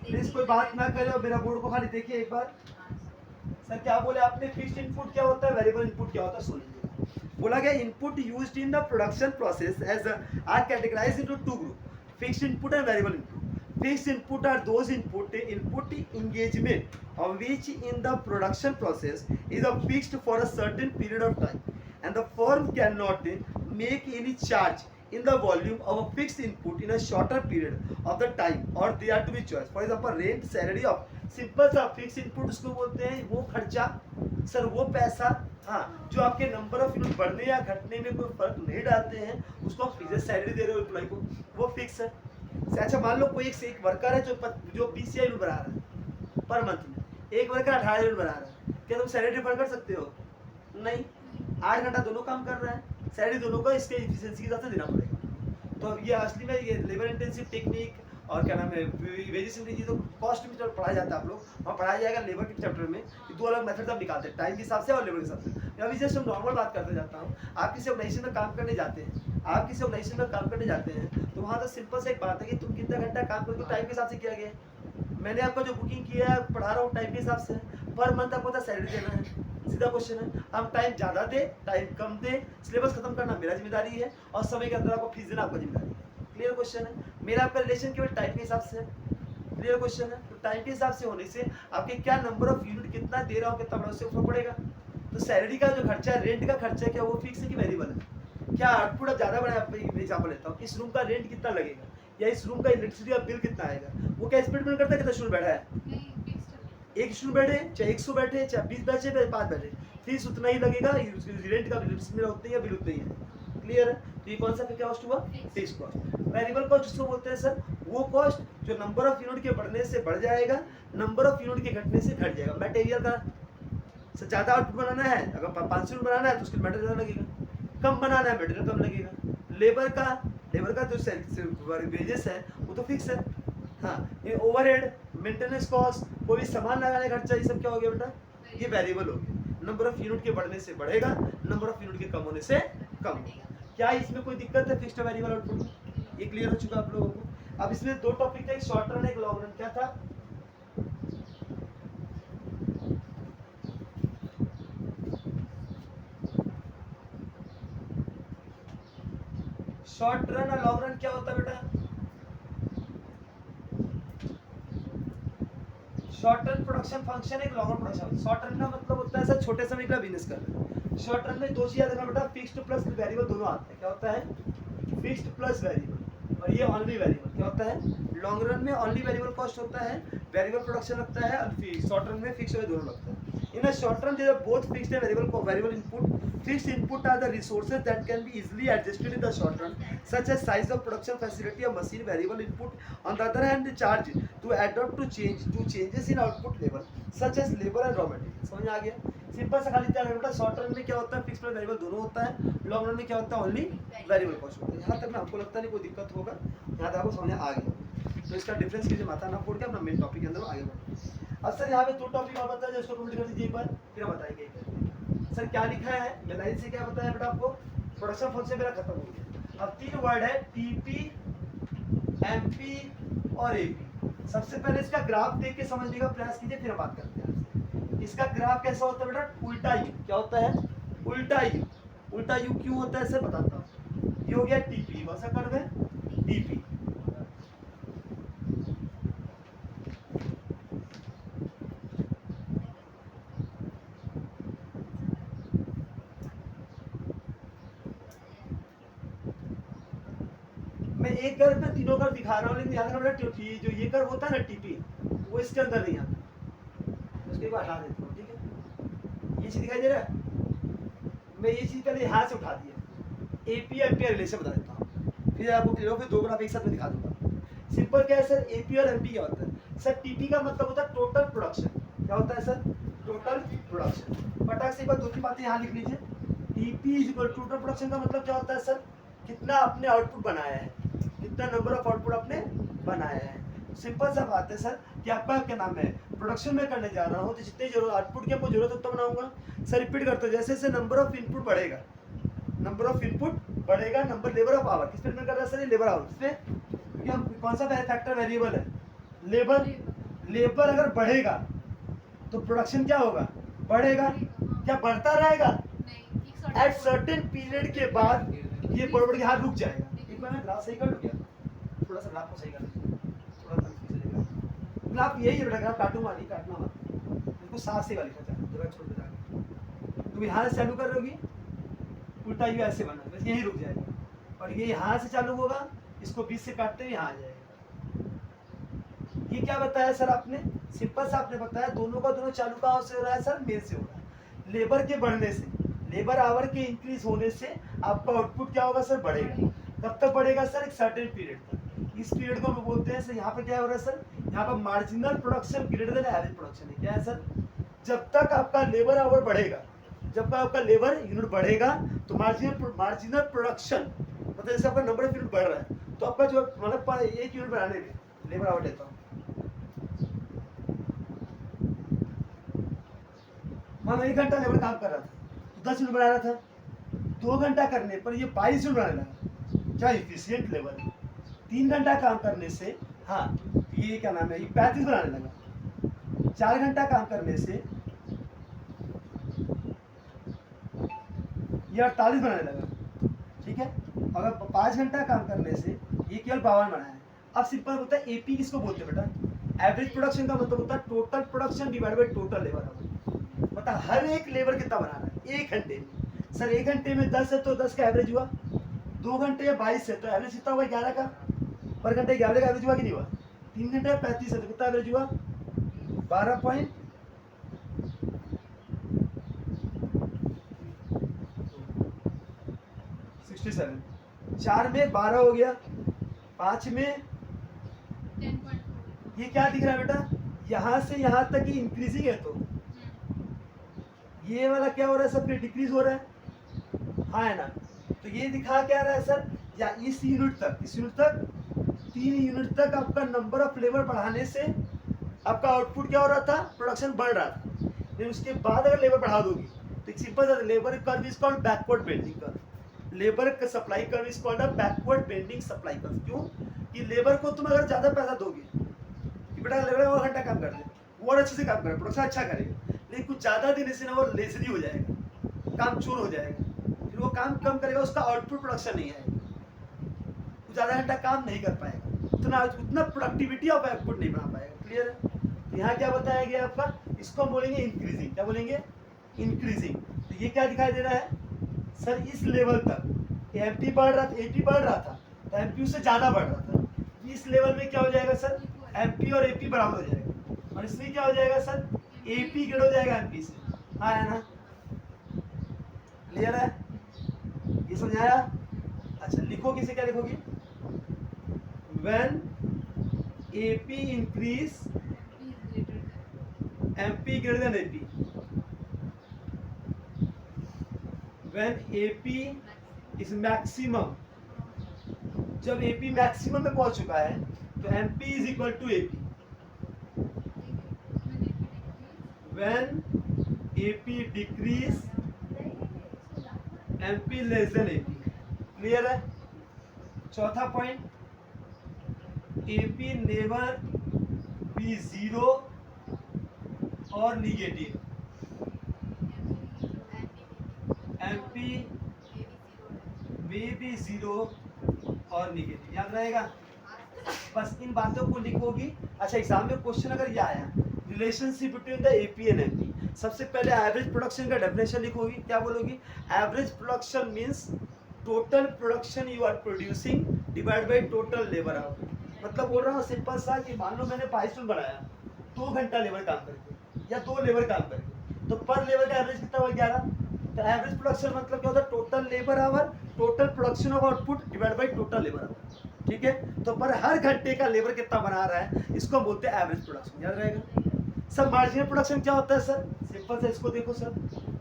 प्लीज कोई बात ना करे और मेरा बोर्ड को खाली देखिए एक बार। सर क्या बोले आपने? फिक्स्ड इनपुट क्या होता है, वेरिएबल इनपुट क्या होता है? सुन लीजिए। बोला गया input used in the production process as are categorized into 2 group, fixed input and variable input. Fixed input are those input engagement of which in the production process is fixed for a certain period of time, and the firm cannot make any charge in the volume of a fixed input in a shorter period of the time, or they are to be choice. For example, rent, salary of simple सा फिक्स इनपुट उसको बोलते हैं, वो खर्चा सर, वो पैसा, हाँ जो आपके नंबर ऑफ यूनिट बढ़ने या घटने में कोई फर्क नहीं डालते हैं, उसको आप फिक्स सैलरी दे रहे हो एम्प्लॉय को, वो फिक्स है। अच्छा मान लो कोई एक वर्कर है जो 20 यूनिट बना रहा है पर मंथ में, एक वर्कर 18 यूनिट बना रहा है, क्या तुम सैलरी डिफर कर सकते हो? नहीं, 8 घंटा दोनों काम कर रहा है, सैलरी दोनों को इसके एफिशिएंसी के हिसाब से देना पड़ेगा। तो ये असली में ये लेबर इंटेंसिव टेक्निक और क्या नाम है वेजेस तो कॉस्ट में पढ़ाया जाता है, आप लोग वहाँ पढ़ाया जाएगा लेबर के चैप्टर में, 2 अलग मेथड आप निकालते हैं, टाइम के हिसाब से और लेबर के हिसाब से। अभी जस्ट हम नॉर्मल बात करते जाता हूँ। आप किसी ऑर्गेनाइजेशन में काम करने जाते हैं, आप किसी ऑर्गेनाइजेशन में काम करने जाते हैं तो वहाँ तो सिंपल से एक बात है कि तुम कितना घंटा काम करके टाइम के हिसाब से किया गया। मैंने आपका जो बुकिंग किया है पढ़ा रहा हूँ टाइम के हिसाब से, पर मंथ आपको सैलरी देना है, सीधा क्वेश्चन है। हम टाइम ज़्यादा दे टाइम कम दे, सिलेबस खत्म करना मेरा जिम्मेदारी है और समय के अंदर आपको फीस देना आपका जिम्मेदारी है। क्लियर क्वेश्चन है? मेरा आपका रिलेशन केवल टाइम के हिसाब से है, क्लियर क्वेश्चन है। तो टाइम के हिसाब से होने से आपके क्या नंबर ऑफ यूनिट कितना दे रहा हो कितना बड़ा, उससे फर्क पड़ेगा। तो सैलरी का जो खर्चा है, रेंट का खर्चा है, क्या वो फिक्स है कि वेरिएबल है? क्या आउटपुट अब ज्यादा बड़ा है, एग्जाम्पल लेता हूँ, इस रूम का रेंट कितना लगेगा या इस रूम का इलेक्ट्रिसिटी का बिल कितना आएगा, वो क्या स्पीड में करता है, कितना स्टूडेंट बैठा है, नहीं फिक्स्ड एक स्टूडेंट बैठे चाहे 100 बैठे चाहे 20 बैठे चाहे 5 बैठे, फीस उतना ही लगेगा, रेंट का बिल उतना ही है, बिल उतना ही है। क्लियर है। तो ये कौन सा कॉस्ट हुआ, फिक्स कॉस्ट। वेरिएबल कॉस्ट जिसको बोलते हैं सर, वो कॉस्ट जो नंबर ऑफ यूनिट के बढ़ने से बढ़ जाएगा, नंबर ऑफ यूनिट के घटने से घट जाएगा। मटेरियल का सर ज्यादा आउटपुट बनाना है, अगर 500 यूनिट बनाना है तो उसके मटेरियल ज्यादा लगेगा, कम बनाना है मटेरियल कम लगेगा। लेबर का जो वेजेस है वो तो फिक्स है। हाँ, ये ओवरहेड, मेंटेनेंस कॉस्ट, कोई भी सामान लगाने का खर्चा, ये सब क्या हो गया बेटा, ये वेरिएबल हो गया। नंबर ऑफ यूनिट के बढ़ने से बढ़ेगा, नंबर ऑफ यूनिट के कम होने से कम होगा। क्या इसमें कोई दिक्कत है फिक्स्ड वेरिएबल आउटपुट में? ये क्लियर हो चुका आप लोगों को। अब इसमें दो टॉपिक था, एक शॉर्ट रन एक लॉन्ग रन। क्या था? शॉर्ट रन और लॉन्ग रन क्या होता है बेटा? शॉर्ट रन प्रोडक्शन फंक्शन, एक long run production. Short run का मतलब होता है सर छोटे समय के लिए बिजनेस कर रहे हैं। शॉर्ट रन में दो चीज याद रखना बेटा, फिक्स्ड प्लस वेरिएबल दोनों आते हैं। क्या होता है? फिक्स्ड प्लस वेरिएबल, और ये ओनली वेरिएबल। क्या होता है? लॉन्ग रन में ओनली वेरिएबल कॉस्ट होता है, वेरिएबल प्रोडक्शन लगता है, और शॉर्ट रन में फिक्स्ड दोनों लगता है। In a short run, there are both fixed and variable input. Fixed input are the resources that can be easily adjusted in the short run, such as size of production facility or machine. Variable input, on the other hand, charge to adapt to changes in output level, such as labor and raw material. समझ आ गया? सिंपल सा खाली ध्यान रखना, शॉर्ट रन में क्या होता है, फिक्स प्लस वेरिएबल दोनों होता है, लॉन्ग रन में क्या होता है, ओनली वेरिएबल कॉस्ट होता है। यहाँ तक में हमको लगता नहीं कोई दिक्कत होगा, यहाँ तक आपको समझ आ गया। तो इसका डिफरेंस कीजिए, माथा ना फोड़ के अपना मेन टॉपिक के अंदर आगे बढ़ो। अब सर यहाँ पे दो टॉपिक और बताया, उसको कंप्लीट कर दीजिए एक बार, फिर हम बताएंगे। सर क्या लिखा है, मैं लाइन से क्या बताया बेटा आपको, प्रोडक्शन फंक्शन मेरा खत्म हो गया। अब तीन वर्ड है, टीपी, एमपी और एपी। सबसे पहले इसका ग्राफ देख के समझने का प्रयास कीजिए, फिर हम बात करते हैं। इसका ग्राफ कैसा होता है बेटा, उल्टा यू। क्या होता है? उल्टा यू। उल्टा यू क्यों होता है सर, बताता हूँ। ये हो गया टीपी, कौन सा कर्व है, टीपी। मैं एक कर्व पे तीनों कर्व दिखा रहा हूँ, लेकिन याद रखना बेटा, जो ये कर्व होता है ना टीपी, वो इसके अंदर नहीं आता। उसके बाद हटा देता हूँ, ठीक है। ये चीज दिखाई दे रहा है, मैं ये चीज पहले यहाँ से उठा दिया, एपी एमपी रिलेशन बता देता हूँ, फिर आपको क्लियर हो, फिर दो ग्राफ एक साथ में दिखा दूंगा। सिंपल क्या है सर, एपी और एमपी क्या होता है सर, टीपी का मतलब होता है टोटल प्रोडक्शन। क्या होता है सर, टोटल प्रोडक्शन। फटाक से एक बार दो तीन बातें यहाँ लिख लीजिए। TP is equal total production का मतलब क्या होता है सर, कितना आपने आउटपुट बनाया है, कितना नंबर ऑफ आउटपुट आपने बनाया है। सिंपल सा बात है सर कि आपका क्या नाम है, प्रोडक्शन में करने जा रहा हूँ तो जितनी जरूरत आउटपुट की आपको जरूरत उतना बनाऊंगा। सर रिपीट करते हो, जैसे जैसे नंबर ऑफ इनपुट बढ़ेगा, नंबर ऑफ इनपुट बढ़ेगा, नंबर लेबर ऑफ आवर, किस पे डिपेंड कर रहा है सर, ये लेबर आवर पे, क्योंकि हम कौन सा फैक्टर वेरिएबल है, लेबर। लेबर अगर बढ़ेगा तो प्रोडक्शन क्या होगा, बढ़ेगा। क्या बढ़ता रहेगा? नहीं एट सर्टेन पीरियड के बाद ये बढ़ के हाथ रुक जाएगा। एक बार मैं ग्राफ सही कर लूँ क्या, थोड़ा सा ग्राफ को सही कर लूँ, थोड़ा कंफ्यूज चलेगा। ग्राफ यही है बेटा, ग्राफ काटूंगा नहीं, काटना मत, बिल्कुल साफ से वाली का जगह छोड़ दे जाएगा। तुम यहाँ से चालू कर रहोगी, उल्टा यू ऐसे बना, बस यही रुक जाएगा, और ये यहाँ से चालू होगा, इसको बीच से काटते हुए यहाँ आ जाएगा। ये क्या बताया सर आपने, सिंपल सा आपने बताया, दोनों का दोनों चालू कहाँ से हो रहा है सर, मेन से हो रहा है। लेबर के बढ़ने से, लेबर आवर के इंक्रीज होने से आपका आउटपुट क्या होगा सर, बढ़ेगा। कब तक बढ़ेगा सर, एक सर्टेन पीरियड तक। इस पीरियड को हम बोलते हैं सर, यहाँ पे क्या हो रहा है सर, यहाँ पर marginal production greater than average production है। क्या है सर, जब तक आपका लेबर आवर बढ़ेगा, जब तक आपका लेबर यूनिट बढ़ेगा तो मार्जिनल प्रोडक्शन मतलब जैसे आपका नंबर ऑफ यूनिट बढ़ रहा है, तो आपका जो मतलब एक यूनिट बढ़ाने में लेबर आवर लेता हूँ, मान लो 1 घंटा लेबर काम कर रहा था तो 10 यूनिट बना रहा था, 2 घंटा करने पर ये 22 यूनिट बनाने लगा। क्या इफिशियंट लेबर है। 3 घंटा काम करने से, हाँ ये क्या नाम है, ये 35 बनाने लगा। 4 घंटा काम करने से ये 48 बनाने लगा, ठीक है। अगर 5 घंटा काम करने से ये केवल 52 बनाया है। अब सिंपल होता है, एपी किसको बोलते हैं बेटा, एवरेज प्रोडक्शन का मतलब होता है total production divide by total labour hour. मतलब हर एक लेबर कितना बना रहा है एक घंटे में। सर एक घंटे में 10 है तो 10 का एवरेज हुआ, 2 घंटे या 22 है तो एवरेज कितना हुआ 11 का, पर घंटे 11 का एवरेज हुआ कि नहीं हुआ, 3 घंटे 35 है तो कितना एवरेज हुआ 12.67। चार में 12 हो गया, 5 में 10.4 ये क्या दिख रहा है बेटा, यहाँ से यहाँ तक ही इंक्रीजिंग है तो ये वाला क्या हो रहा है सर, फिर डिक्रीज हो रहा है, हाँ है ना। तो ये दिखा क्या रहा है सर, या इस यूनिट तक 3 यूनिट तक आपका नंबर ऑफ लेबर बढ़ाने से आपका आउटपुट क्या हो रहा था, प्रोडक्शन बढ़ रहा था। लेकिन उसके बाद अगर लेबर बढ़ा दोगी तो एक सिंपल सा labour curve is called backward bending curve. Labour का supply curve is called a backward bending supply curve. क्यों कि लेबर को तुम अगर ज्यादा पैसा दोगे कि बेटा लेबर वो घंटा काम कर ले, वो और अच्छे से काम करे, प्रोडक्शन अच्छा करेगा, लेकिन कुछ ज्यादा देने से ना वो लेजरी हो जाएगा, काम चोर हो जाएगा, फिर वो काम कम करेगा, उसका आउटपुट प्रोडक्शन नहीं आएगा, वो ज्यादा घंटा काम नहीं कर पाएगा, उतना प्रोडक्टिविटी ऑफ आउटपुट नहीं बना पाएगा। क्लियर है। तो यहाँ क्या बताया गया आपका, इसको हम बोलेंगे इंक्रीजिंग। क्या बोलेंगे, इंक्रीजिंग। तो ये क्या दिखाई दे रहा है सर, इस लेवल तक एमपी बढ़ रहा था, एपी बढ़ रहा था तो एमपी उससे ज्यादा बढ़ रहा था। इस लेवल में क्या हो जाएगा सर, एमपी और एपी बराबर हो जाएगा, और इसमें क्या हो जाएगा सर, एपी ग्रेड हो जाएगा एमपी से, हाँ है ना। क्लियर है, ये समझाया। अच्छा लिखो, किसे क्या लिखोगी, when AP increase MP greater than AP, when AP is maximum, जब एपी मैक्सिमम में पहुंच चुका है तो MP is equal to AP, when AP decrease MP less than AP. Clear है। चौथा point, AP never be zero और निगेटिव, एमपी में भी जीरो और निगेटिव, याद रहेगा। बस इन बातों को लिखोगी। अच्छा एग्जाम में क्वेश्चन अगर ये आया, relationship between the AP and MP, सबसे पहले एवरेज प्रोडक्शन का डेफिनेशन लिखोगी। क्या बोलोगी, average production means total production you are producing divide by total labour hour. मतलब बोल रहा हूँ सिंपल सा कि मान लो मैंने पाइस्टूल बनाया 2 घंटा लेबर काम करके या 2 लेबर काम करके, तो पर लेबर का एवरेज कितना हुआ 11। तो एवरेज प्रोडक्शन मतलब क्या होता है, total labour our, total production of output divide by total labour our. ठीक है, तो पर हर घंटे का लेबर कितना बना रहा है इसको हम बोलते हैं एवरेज प्रोडक्शन, याद रहेगा। सर मार्जिनल प्रोडक्शन क्या होता है सर, सिंपल से इसको देखो सर,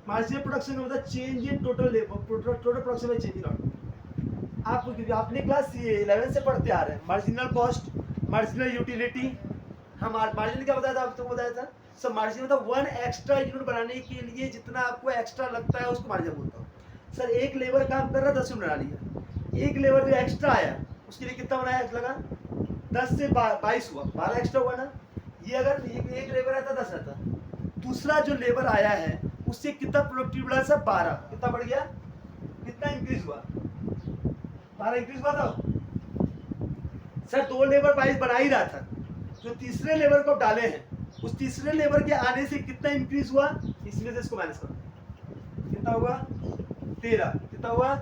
मार्जिनल प्रोडक्शन होता है change in total labour, total production में चेंज इन आउटपुट। आपने क्लास 11 से पढ़ते आ रहे हैं, मार्जिनल कॉस्ट, मार्जिनल यूटिलिटी। हम मार्जिनल क्या बताया था, आपको बताया था सर, मार्जिन मतलब 1 एक्स्ट्रा यूनिट बनाने के लिए जितना आपको एक्स्ट्रा लगता है उसको मार्जिन बोलता हूँ। सर एक लेबर काम कर रहा है 10 यूनिट बना लिया, एक लेबर जो एक्स्ट्रा आया उसके लिए कितना बनाया लगा, 10 से 22 हुआ, 12 एक्स्ट्रा हुआ ना। ये अगर एक लेबर आता 10 रहता, दूसरा जो लेबर आया है उससे कितना प्रोडक्टिव बढ़ा सर, 12, कितना बढ़ गया, कितना इंक्रीज हुआ, 12 इंक्रीज हुआ था। सर 2 लेबर 22 बना ही रहा था, जो तीसरे लेबर को डाले हैं उस तीसरे लेबर के आने से कितना इंक्रीज हुआ, इसमें से इसको माइनस करो, कितना हुआ 13, कितना हुआ।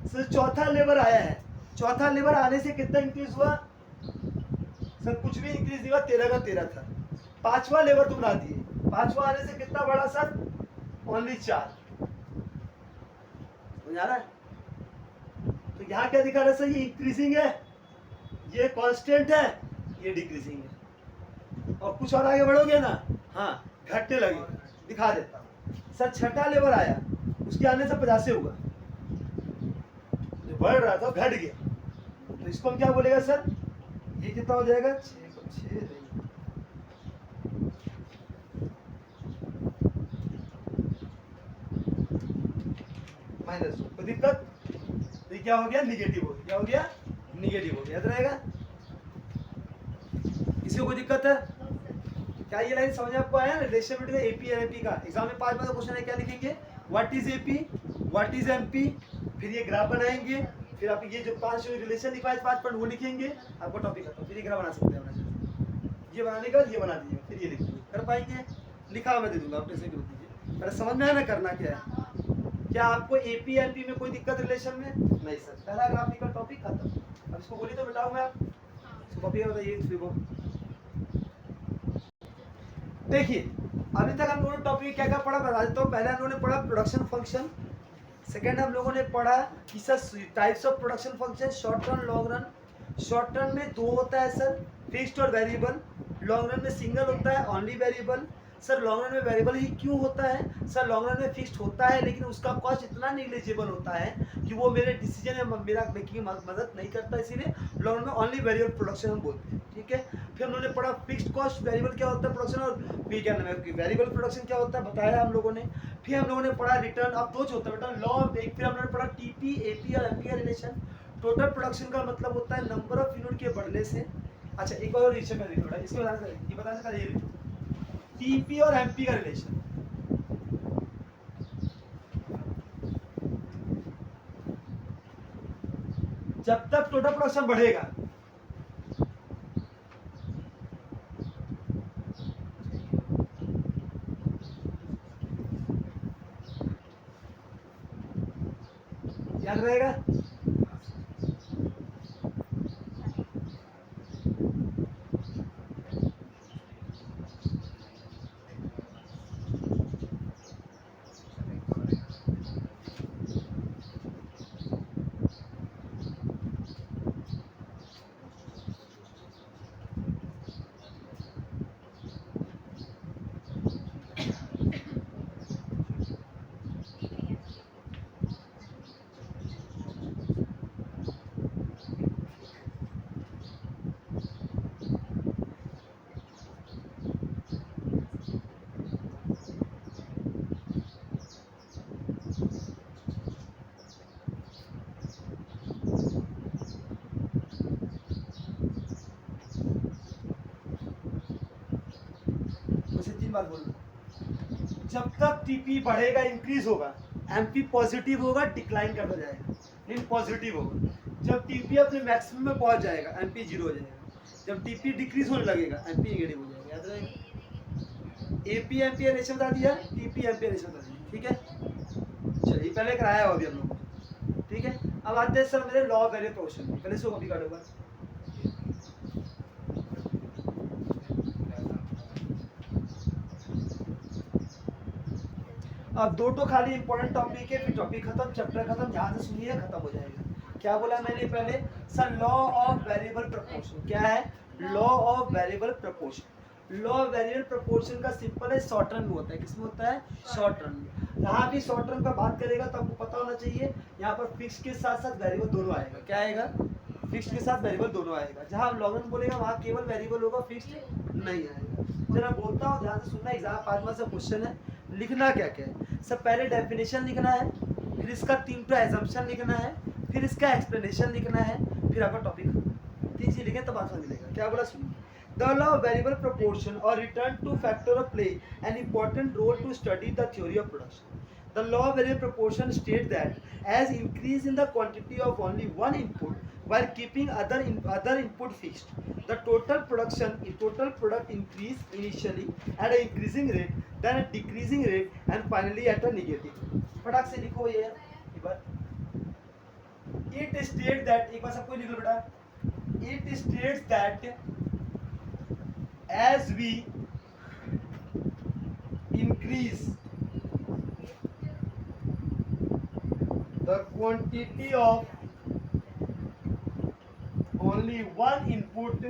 सर चौथा लेबर आया है, चौथा लेबर आने से कितना इंक्रीज हुआ, सर कुछ भी इंक्रीज नहीं हुआ, 13 का 13 था। पांचवा लेबर तुम ला दिए, पांचवा आने से कितना बढ़ा सर, ओनली 4, समझ आ रहा है। तो यहाँ क्या दिखा रहा है सर, ये इंक्रीजिंग है, ये कांस्टेंट है, ये डिक्रीजिंग है, और कुछ और आगे बढ़ोगे ना, हाँ घटने लगे, दिखा देता हूँ। सर छठा लेबर आया, उसके आने से 50 से हुआ, जो बढ़ रहा था घट गया, तो इसको हम क्या बोलेगा सर, ये कितना हो जाएगा 6 माइनस, कोई दिक्कत, तो ये क्या हो गया, निगेटिव हो गया, क्या हो गया, निगेटिव हो गया, याद रहेगा। किसी को कोई दिक्कत है क्या, ये लाइन समझ आपको आया, relation between AP and MP का। एग्जाम में 5 बार का क्वेश्चन है, क्या लिखेंगे, what is AP, what is MP, फिर ये ग्राफ बनाएंगे, फिर आप ये जो 5 रिलेशन लिखा है 5 पॉइंट वो लिखेंगे, आपको टॉपिक खत्म, फिर ये ग्राफ बना सकते हैं। ये बनाने का ये बना दीजिए, फिर ये लिख दीजिए। कर पाएंगे? लिखा मैं दे दूंगा, आप टेंशन क्यों दीजिए। पहले समझ में आया ना करना क्या है। क्या आपको एपी एमपी में कोई दिक्कत रिलेशन में? नहीं सर, पहला ग्राफिकल टॉपिक खत्म। अब इसको बोलिए तो बताऊँ मैं आप इसको कॉपी बताइए इसको। देखिए अभी तक हम लोगों ने टॉपिक क्या क्या पढ़ा बता देता हूँ। पहले हम लोगों ने पढ़ा प्रोडक्शन फंक्शन, सेकेंड हम लोगों ने पढ़ा कि sir types of production function, short run long run. Short run में दो होता है सर, फिक्स्ड और वेरिएबल। लॉन्ग रन में सिंगल होता है, only variable. Sir long run में वेरिएबल ही क्यों होता है? सर लॉन्ग रन में फिक्स्ड होता है लेकिन उसका कॉस्ट इतना निग्लिजिबल होता है कि वो मेरे डिसीजन में मेरा मेकिंग में मदद नहीं करता, इसीलिए लॉन्ग रन में ओनली वेरिएबल प्रोडक्शन हम बोलते हैं। ठीक है, फिर हम लोगों ने पढ़ा फिक्स्ड कॉस्ट वेरिएबल क्या होता है प्रोडक्शन, और क्या नाम है वेरिएबल प्रोडक्शन क्या होता है बताया हम लोगों ने। फिर हम लोगों ने पढ़ा रिटर्न, अब दो जो होता है बेटा लॉ एक। फिर हम लोगों ने पढ़ा टीपी एपी और एमपी का रिलेशन। टोटल प्रोडक्शन का मतलब होता है नंबर ऑफ यूनिट के बढ़ने से। अच्छा एक और रिलेशन में देखो बेटा, इसके बता सकता ये टीपी और एमपी का रिलेशन। जब तक टोटल प्रोडक्शन बढ़ेगा याद रहेगा। तीन बार बोल, जब तक टीपी बढ़ेगा इंक्रीज होगा, एमपी पॉजिटिव होगा डिक्लाइन करता जाएगा, लेकिन पॉजिटिव होगा। जब टीपी अपने मैक्सिमम में पहुंच जाएगा एमपी जीरो हो जाएगा। जब टीपी डिक्रीज होने लगेगा एमपी नेगेटिव हो जाएगा। याद रहेगा। एपी एमपी रिलेशन बता दिया, टीपी एमपी रिलेशन बता दिया। ठीक है, चलिए पहले कराया हो अभी हम लोग। ठीक है, अब आते हैं सर मेरे लॉ वेरिएबल प्रोपोर्शन। पहले इसको कॉपी काटो बस। अब दो तो खाली इंपॉर्टेंट टॉपिक है, फिर टॉपिक खत्म, चैप्टर खत्म। ध्यान से सुनिए, खत्म हो जाएगा। क्या बोला मैंने पहले? Sir law of variable proportion क्या है? Law of variable proportion. Law of variable proportion का सिंपल है, शॉर्ट रन में होता है। किसमें होता है? शॉर्ट रन में। जहाँ भी शॉर्ट रन का बात करेगा तो आपको पता होना चाहिए यहाँ पर फिक्स के साथ साथ वेरिएबल दोनों आएगा। क्या आएगा? फिक्स के साथ वेरिएबल दोनों आएगा। जहाँ लॉन्ग रन बोलेगा वहाँ केवल वेरिएबल होगा, फिक्स्ड नहीं आएगा। जरा बोलता हूँ, ध्यान से सुनना। एग्जाम 5 मार्क्स का क्वेश्चन है। लिखना क्या क्या है? सब पहले डेफिनेशन लिखना है, फिर इसका 3 एजम्पशन लिखना है, फिर इसका एक्सप्लेनेशन लिखना है, फिर आपका टॉपिक। 3 चीज लिखें तब आंसर मिलेगा। क्या बोला सुनिए। The law of variable proportion or return to factor of play an important role to study the theory of production. The law of variable proportion states that as increase in the quantity of only one input while keeping other input fixed, the total product increase initially at an increasing rate, then a decreasing rate, and finally at a negative. फटाक से लिखो ये एक बार। It states that, एक बार सबको लिख लो बेटा। It states that as we increase the quantity of only one input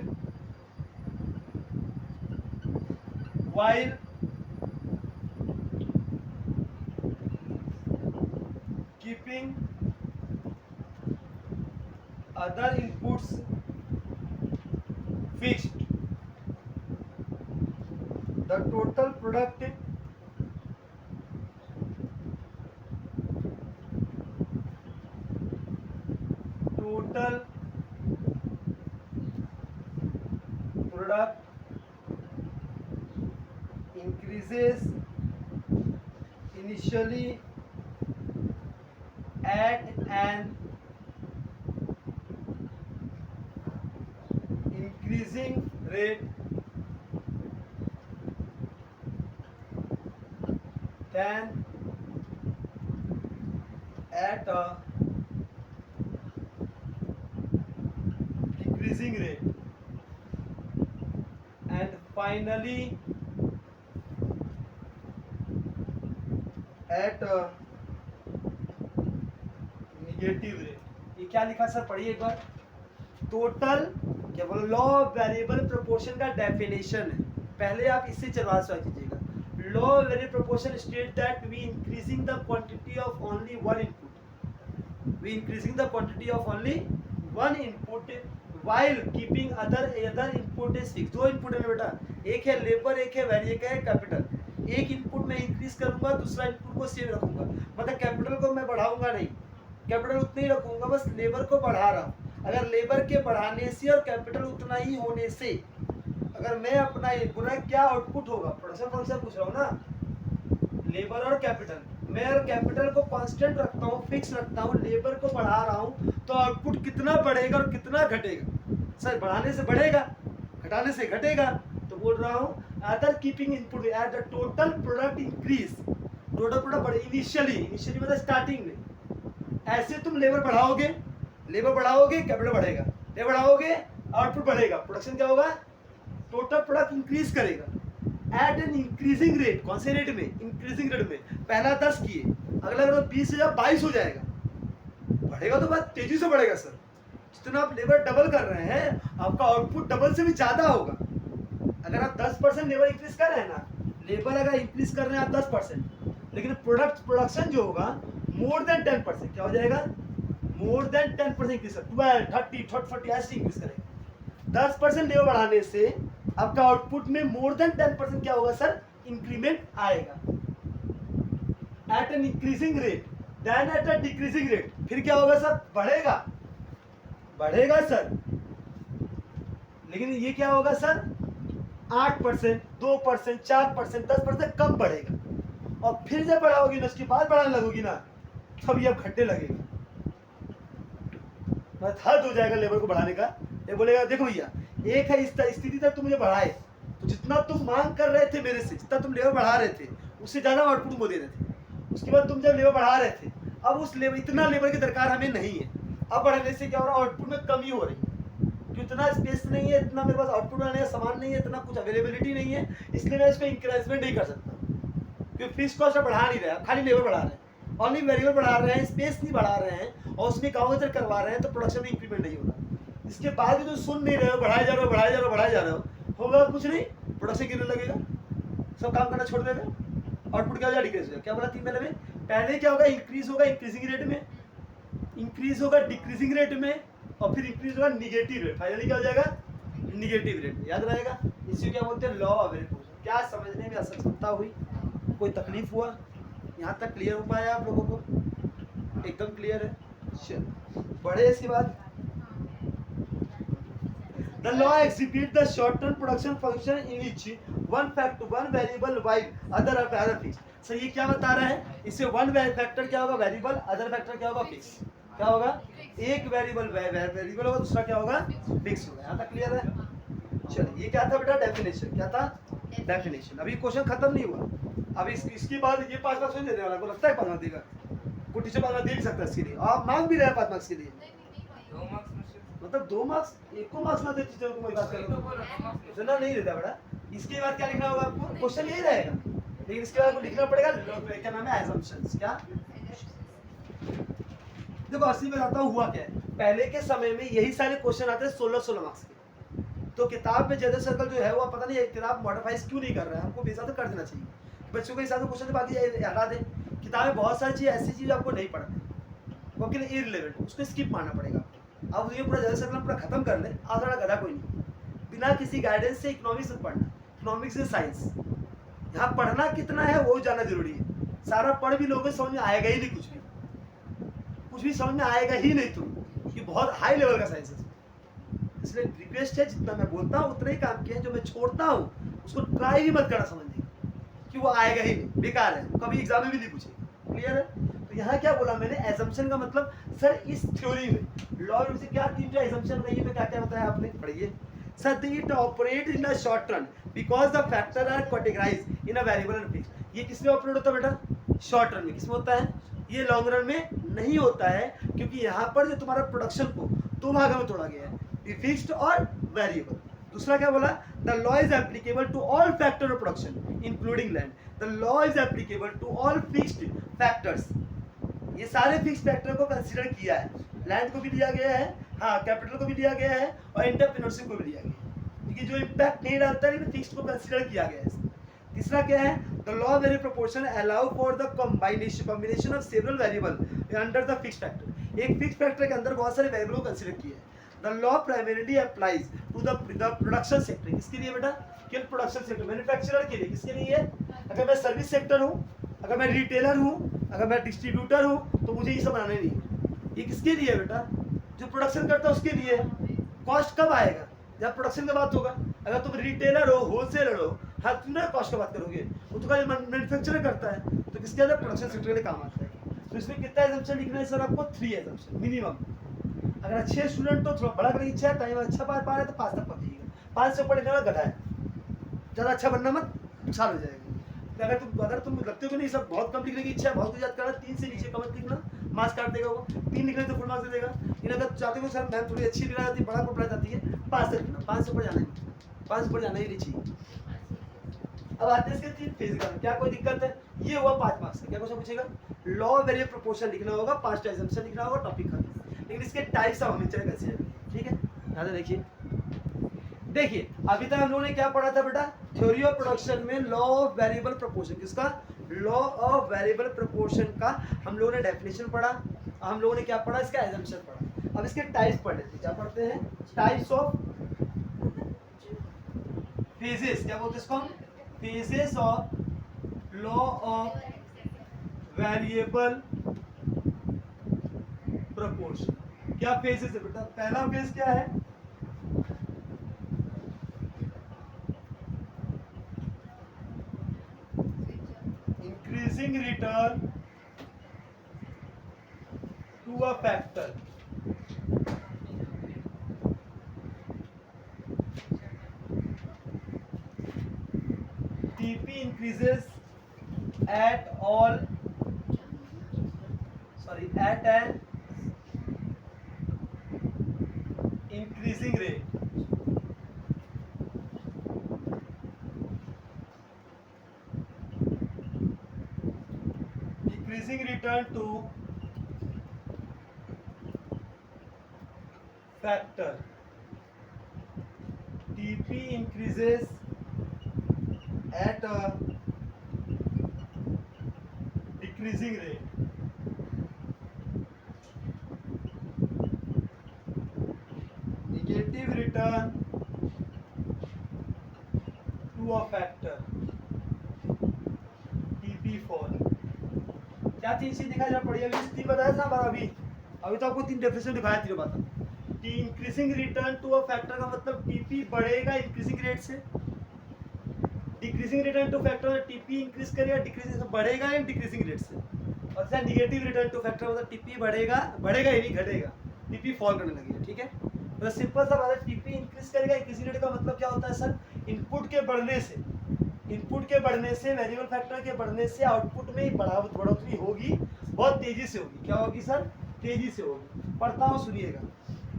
while keeping other inputs fixed, the total product increases initially at an increasing rate, when at a decreasing rate and finally at a negative rate. ये क्या लिखा सर, पढ़िए एक बार। टोटल क्या बोलो, लॉ ऑफ वेरिएबल प्रोपोर्शन का डेफिनेशन है, पहले आप इससे चलवा कीजिएगा। Law of variable proportion state that we increasing the quantity of only one input, we increasing the quantity of only one input while keeping other input is fixed। दो इनपुट है बेटा, एक है लेबर, एक है वेरी, एक है कैपिटल। एक इनपुट में इंक्रीज करूंगा, दूसरा इनपुट को सेम रखूंगा, मतलब कैपिटल को मैं बढ़ाऊंगा नहीं, कैपिटल उतना ही रखूंगा, बस लेबर को बढ़ा रहा हूं। अगर लेबर के बढ़ाने से और कैपिटल उतना ही होने से अगर मैं अपना पूरा क्या आउटपुट होगा, प्रोडक्शन फंक्शन पूछ रहा हूँ ना, लेबर और कैपिटल, मैं और कैपिटल को कांस्टेंट रखता हूँ, फिक्स रखता हूँ, लेबर को बढ़ा रहा हूँ, तो आउटपुट कितना बढ़ेगा और कितना घटेगा? सर बढ़ाने से बढ़ेगा, घटाने से घटेगा। तो बोल रहा हूँ other keeping input at the total product increase, total product बढ़े इनिशियली मतलब स्टार्टिंग में। ऐसे तुम लेबर बढ़ाओगे, कैपिटल बढ़ेगा, लेबर बढ़ाओगे, आउटपुट बढ़ेगा, प्रोडक्शन क्या होगा, टोटल प्रोडक्ट इंक्रीज करेगा एट एन इंक्रीजिंग रेट। कौन से रेट में? इंक्रीजिंग रेट में। पहला 10 किए, अगला 20 या 22 हो जाएगा, बढ़ेगा तो बहुत तेजी से बढ़ेगा सर। जितना आप लेबर डबल कर रहे हैं, आपका आउटपुट डबल से भी ज्यादा होगा। अगर आप 10% लेबर इंक्रीज कर रहे हैं ना, लेबर अगर इंक्रीज कर रहे हैं आप 10%, लेकिन प्रोडक्शन जो होगा मोर देन 10%, क्या हो जाएगा, मोर देन 10% इंक्रीज, 12, 30, 40 ऐसे इंक्रीज करेगा। 10% लेबर बढ़ाने से आपका आउटपुट में मोर देन 10% क्या होगा सर, इंक्रीमेंट आएगा at an increasing rate then at a decreasing rate. फिर क्या होगा सर, बढ़ेगा सर, लेकिन ये क्या होगा सर, 8%, 2%, 4%, 10% कम बढ़ेगा। और फिर जब बढ़ाओगी ना, उसके बाद बढ़ाने लगोगी ना, तब ये अब घटने लगेगा, हद हो जाएगा लेबर को बढ़ाने का। ये बोलेगा देखो भैया, एक है इस स्थिति तक तुम मुझे बढ़ाए, तो जितना तुम मांग कर रहे थे मेरे से, जितना तुम लेबर बढ़ा रहे थे, उससे ज्यादा आउटपुट को दे रहे थे। उसके बाद तुम जब लेबर बढ़ा रहे थे, अब उस लेबर, इतना लेबर की दरकार हमें नहीं है, अब बढ़ाने से क्या हो रहा है, आउटपुट में कमी हो रही है, क्योंकि इतना स्पेस नहीं है, इतना मेरे पास आउटपुट बनाने का सामान नहीं है, इतना कुछ अवेलेबिलिटी नहीं है, इसलिए मैं इसको इंक्रीजमेंट नहीं कर सकता, क्योंकि फिक्स कॉस्ट बढ़ा नहीं रहा, खाली लेबर बढ़ा रहे हैं, ओनली वेरिएबल बढ़ा रहे हैं, स्पेस नहीं बढ़ा रहे हैं, और उसमें काउंटर करवा रहे हैं, तो प्रोडक्शन में इंक्रीमेंट नहीं होगा। इसके बाद भी जो सुन नहीं रहे हो, बढ़ाए जा रहे हो, होगा कुछ नहीं, प्रोडक्शन गिरने लगेगा, सब काम करना छोड़ देगा, आउटपुट क्या हो जाएगा, डिक्रीज होगा। क्या बोला 3 महीने में, पहले क्या होगा, इंक्रीज होगा इंक्रीजिंग रेट में, इंक्रीज होगा डिक्रीजिंग रेट में, और फिर इंक्रीज होगा निगेटिव रेट, फाइनली क्या हो जाएगा, निगेटिव रेट। याद रहेगा, इसी क्या बोलते हैं, लॉ ऑफ वेरिएबल। क्या समझने में असक्षमता हुई, कोई तकलीफ हुआ, यहाँ तक क्लियर हो पाया आप लोगों को, एकदम क्लियर है। चलो बढ़े इसके बाद, The law exhibits the short-term production function in which one variable while other fixed। Sir ये क्या बता रहा है, इससे वन फैक्टर क्या होगा, वेरिएबल, अदर फैक्टर क्या होगा, फिक्स। क्या होगा, एक वेरिएबल होगा, दूसरा क्या होगा, फिक्स होगा। यहाँ तक क्लियर है। चलिए, ये क्या था बेटा, डेफिनेशन। क्या था, डेफिनेशन। अभी क्वेश्चन खत्म नहीं हुआ, अभी इसके बाद ये 5 मार्क्स देने वाला, को लगता है 5 मार्क्स देगा, कोई टीचर 5 मार्क्स दे सकता है इसके लिए, आप मांग भी रहे हैं 5 मार्क्स के लिए, मतलब 2 मार्क्स, 1 मार्क्स ना दे टीचर को, कोई बात करो, इतना नहीं देता बेटा। इसके बाद क्या लिखना होगा आपको, क्वेश्चन यही रहेगा, लेकिन इसके बाद लिखना पड़ेगा, क्या नाम है, assumptions। क्या, देखो असली में बताता हूँ हुआ क्या है। पहले के समय में यही सारे क्वेश्चन आते हैं 16 मार्क्स के, तो किताब में जनरल सर्कल जो है वो पता नहीं किताब मॉडिफाई क्यों नहीं कर रहा है, हमको बेसा तो कर देना चाहिए, बच्चों के हिसाब से क्वेश्चन बाकी हटा दें। किताब में बहुत सारी चीज़ ऐसी चीज़ आपको नहीं पढ़नी, वो के लिए इररिलेवेंट, उसको स्किप मारना पड़ेगा। अब ये पूरा जनरल सर्कल पूरा खत्म कर ले, आधा गधा कोई नहीं, बिना किसी गाइडेंस से इकोनॉमिक्स में पढ़ना, इकोनॉमिक्स से साइंस, यहाँ पढ़ना कितना है वो जानना जरूरी है। सारा पढ़ भी लोगों समझ में आएगा ही नहीं, कुछ भी समझ में आएगा ही नहीं तुम, ये बहुत हाई लेवल का साइंस है। इसलिए रिक्वेस्ट है, जितना मैं बोलता हूँ उतना ही काम किया, जो मैं छोड़ता हूँ उसको ट्राई भी मत करना समझने कि वो आएगा ही नहीं, बेकार है, कभी एग्जाम में भी नहीं पूछे। क्लियर है। तो यहाँ क्या बोला मैंने, एजम्पशन का मतलब सर इस थ्योरी में लॉ में से क्या 3 एजम्पशन रही है, क्या क्या बताया आपने, पढ़िए। Sir it operate in a short run because the factor are categorized in a variable and fix. ये किसमें ऑपरेट होता है बेटा, शॉर्ट रन में। किसमें होता है? ये लॉन्ग रन में नहीं होता है, क्योंकि यहाँ पर जो तुम्हारा प्रोडक्शन को दो भागों में तोड़ा गया है, फिक्स्ड और वेरिएबल। दूसरा क्या बोला? The law is applicable to all factor of production including land. The law is applicable to all fixed factors. ये सारे फिक्स फैक्टर को कंसीडर किया है, लैंड को भी दिया गया है, हाँ कैपिटल को भी दिया गया है, और एंटरप्रेन्योरशिप को भी दिया गया है, क्योंकि जो इम्पैक्ट नहीं डालता है लेकिन फिक्स को कंसीडर किया गया है। तीसरा क्या है? The law very proportion allow for the combination of several variable under the fix factor. एक फिक्स फैक्टर के अंदर बहुत सारे वेरिएबल को कंसीडर किया है। The law primarily applies to the production sector. किसके लिए बेटा? केवल प्रोडक्शन सेक्टर, मैन्युफैक्चरर के लिए। किसके लिए? अगर मैं सर्विस सेक्टर हूँ, अगर मैं रिटेलर हूँ, अगर मैं डिस्ट्रीब्यूटर हूँ, तो मुझे ये सब बनाना नहीं है। ये किसके लिए बेटा? जो प्रोडक्शन करता है उसके लिए। कॉस्ट कब आएगा? जब प्रोडक्शन की बात होगा। अगर तुम रिटेलर हो, होलसेलर हो, हर तुम ना कॉस्ट की बात करोगे, वो तो मैन्युफैक्चरर करता है, तो किसके लिए? प्रोडक्शन सेक्टर के लिए काम आता है। तो इसमें कितना एजम्पशन लिखना है सर आपको? 3 एजम्पशन मिनिमम। अगर अच्छे स्टूडेंट तो थोड़ा बड़ा करने की इच्छा है, टाइम अच्छा पा रहे तो 5 तक पहुंचिएगा। 5 से ऊपर लिखना गधा है, ज़्यादा अच्छा बनना मत, नुकसान हो जाएगा। तो अगर तुम लगते हो कि नहीं सब बहुत कम लिखने की इच्छा है, बहुत कुछ याद करना, 3 से नीचे कम लिखना, मार्क्स काट देगा वो। 3 लिखने तो फुल मार्क्स दे देगा। लेकिन अगर चाहते हो सर मैम थोड़ी अच्छी लिखना जाती है, बड़ा पढ़ाई जाती है, 5 तक लिखना, 5 से ऊपर जाना है, 5 से ऊपर जाना ही नहीं चाहिए। अब आते हैं इसके 3 फिजिकल। क्या कोई दिक्कत है? ये हुआ 5 मार्क्स का। क्या क्वेश्चन पूछेगा? लॉ वेरिएबल प्रोपोर्शन लिखना होगा, 5 एजम्पशन लिखना होगा, टॉपिक खत्म। लेकिन इसके टाइप्स ऑफ नेचर कैसे है, ठीक है? ध्यान से देखिए अभी तक हम लोगों ने क्या पढ़ा था बेटा? थ्योरी ऑफ प्रोडक्शन में लॉ ऑफ वेरिएबल प्रोपोर्शन। किसका? लॉ ऑफ वेरिएबल प्रोपोर्शन का हम लोगों ने डेफिनेशन पढ़ा, हम लोगों ने क्या पढ़ा? इसका एजम्पशन पढ़ा। अब इसके टाइप्स पढ़ लेते हैं। क्या पढ़ते हैं? Types of phases. क्या बोलते हैं इसको? Phases of law of variable proportion. क्या फेजेस है बेटा? पहला फेज क्या है? Increasing return to a factor. TP increases at an increasing rate. Decreasing return to factor. TP increases at a decreasing rate. Negative return to a factor. TP fall. क्या 3 चीज दिखाई जरा पड़ी? अभी 3 बताया था हमारा। अभी तो आपको 3 डेफिनेशन दिखाया, 3 बात कि increasing return to a factor का मतलब टीपी बढ़ेगा इंक्रीजिंग रेट से। Decreasing return to factor TP increase करेगा, डिक्रीजिंग बढ़ेगा या डिक्रीजिंग रेट से। और जैसे निगेटिव रिटर्न टू फैक्टर मतलब टीपी बढ़ेगा ही नहीं, घटेगा, टीपी फॉल करने लगेगा, ठीक है? तो सिंपल सा बात है, टीपी इंक्रीज करेगा। इंक्रीजिंग रेट का मतलब क्या होता है सर? इनपुट के बढ़ने से वेरिएबल फैक्टर के बढ़ने से आउटपुट में बढ़ोतरी होगी, बहुत तेजी से होगी। क्या होगी सर? तेजी से होगी। पढ़ता हूँ, सुनिएगा।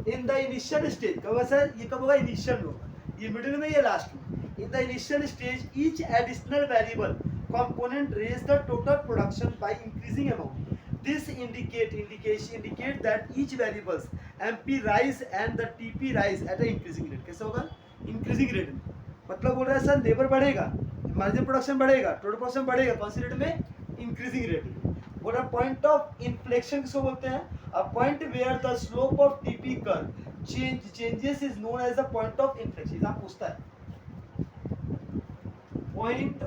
इन द इनिशियल स्टेज, कब सर? ये कब होगा? इनिशियल में होगा, ये मिडिल में, ये लास्ट में। In the initial stage, each additional variable component raise the total production by increasing amount. This indicate that each variables MP rise and the TP rise at a increasing rate. कैसे होगा? Increasing rate में मतलब बोल रहा है सर लेबर बढ़ेगा, मार्जिन प्रोडक्शन बढ़ेगा, टोटल प्रोडक्शन बढ़ेगा, कौन सी रेट में? इंक्रीजिंग रेट में। बोल रहा पॉइंट ऑफ इन्फ्लेक्शन किसको बोलते हैं? A point where the slope of TP curve changes is known as the point of inflection. Exam पूछता है point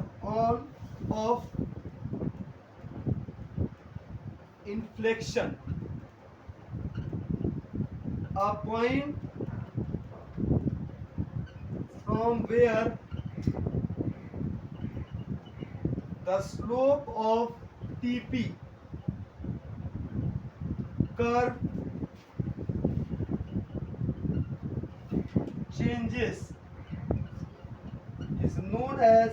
of inflection, a point from where the slope of TP curve changes is known as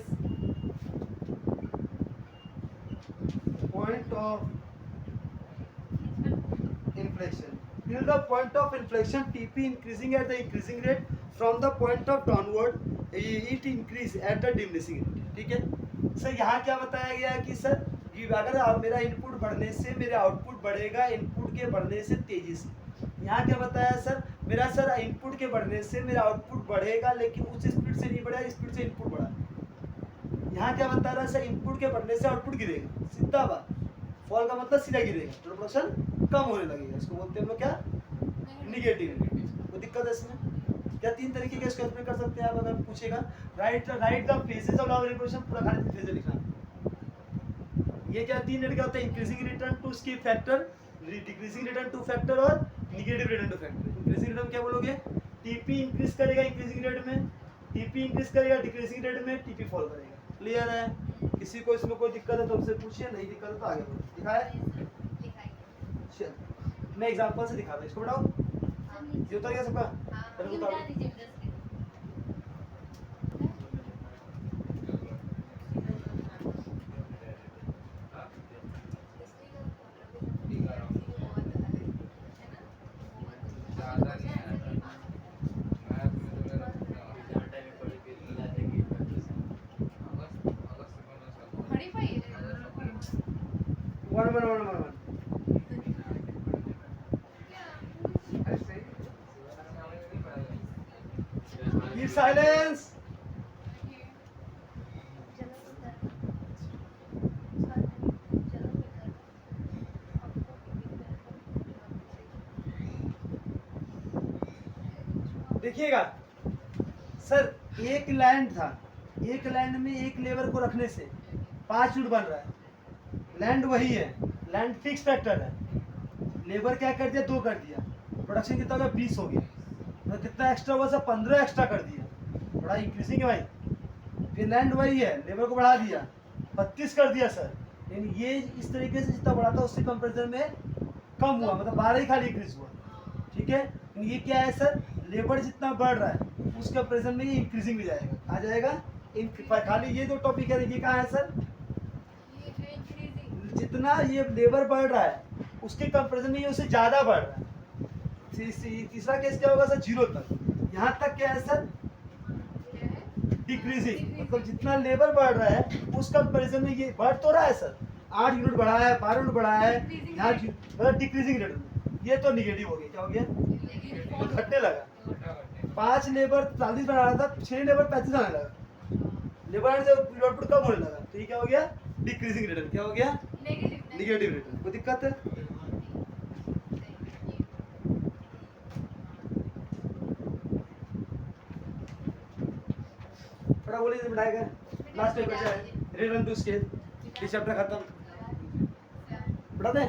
point of inflection. Till the point of inflection, TP increasing at the increasing rate. From the point of downward, it increase at the diminishing rate. ठीक है सर, यहाँ क्या बताया गया है कि सर कि अगर मेरा इनपुट बढ़ने से मेरा आउटपुट बढ़ेगा, इनपुट के बढ़ने से तेजी से। यहाँ क्या बताया सर, मेरा सर इनपुट के बढ़ने से मेरा आउटपुट बढ़ेगा लेकिन उस स्पीड से नहीं बढ़ेगा, स्पीड से इनपुट बढ़ा। यहाँ क्या बता रहा है सर, इनपुट के बढ़ने से आउटपुट गिरेगा, सीधा बात। फॉल का मतलब सीधा गिरेगा, तो प्रोडक्शन कम होने लगेगा। इसको बोलते हैं हम लोग क्या, निगेटिव। कोई दिक्कत है इसमें क्या? तीन तरीके के इसको एक्सप्लेन कर सकते हैं आप अगर पूछेगा। Right the phases of law of equation, पूरा खाली फेज लिखना। ये क्या तीन रेट क्या होता है, increasing return to scale factor, decreasing return to factor और negative return to factor. Increasing return क्या बोलोगे, टीपी इंक्रीज करेगा इंक्रीजिंग रेट में, टीपी इंक्रीज करेगा डिक्रीजिंग रेट में, टीपी फॉल करेगा। क्लियर है? किसी को इसमें कोई दिक्कत है तो हमसे पूछिए, नहीं दिक्कत है तो आगे बढ़ो। दिखा है? चल मैं एग्जांपल से दिखा दूं, इसको बढ़ाओ। ये उतर गया सबका? चलो उतारो। One Keep silence. देखिएगा सर, एक लैंड था, एक लैंड में एक लेबर को रखने से 5 यूनिट बन रहा है। लैंड वही है, लैंड फिक्स फैक्टर है, लेबर क्या कर दिया, 2 कर दिया, प्रोडक्शन कितना हो गया, 20 हो गया। तो कितना एक्स्ट्रा हुआ सर, 15 एक्स्ट्रा कर दिया, बड़ा इंक्रीजिंग है भाई। फिर लैंड वही है, लेबर को बढ़ा दिया, 32 कर दिया सर। यानी ये इस तरीके से जितना बढ़ा था उससे कंपेरिजन में कम हुआ, मतलब 12 ही खाली इंक्रीज हुआ। ठीक है, ये क्या है सर, लेबर जितना बढ़ रहा है उस कंपेरिजन में ये इंक्रीजिंग भी जाएगा, आ जाएगा। खाली ये 2 टॉपिक है, ये कहाँ है सर, जितना ये लेबर बढ़ रहा है उसके कंपेरिजन में ये उससे ज़्यादा बढ़ रहा है। तीसरा केस क्या होगा सर, 0 तक। यहाँ तक क्या है सर, डिक्रीजिंग, मतलब जितना लेबर बढ़ रहा है उस कंपेरिजन में ये बढ़ तो रहा है सर, 8 यूनिट बढ़ा है, 12 यूनिट बढ़ा है, यहाँ मतलब डिक्रीजिंग रेट में। ये तो निगेटिव हो गया, क्या हो गया, तो घटने लगा। 5 लेबर 40 बना रहा था, 6 लेबर 35 आने लगा, लेबर से आउटपुट कम होने लगा, तो ये क्या हो गया, डिक्रीजिंग रिटर्न। क्या हो गया, निगेटिव रिटर्न। कोई दिक्कत है? थोड़ा बोलिए, बढ़ाएगा लास्ट पेपर से रिटर्न टू स्केल, ये चैप्टर खत्म। बढ़ा दें?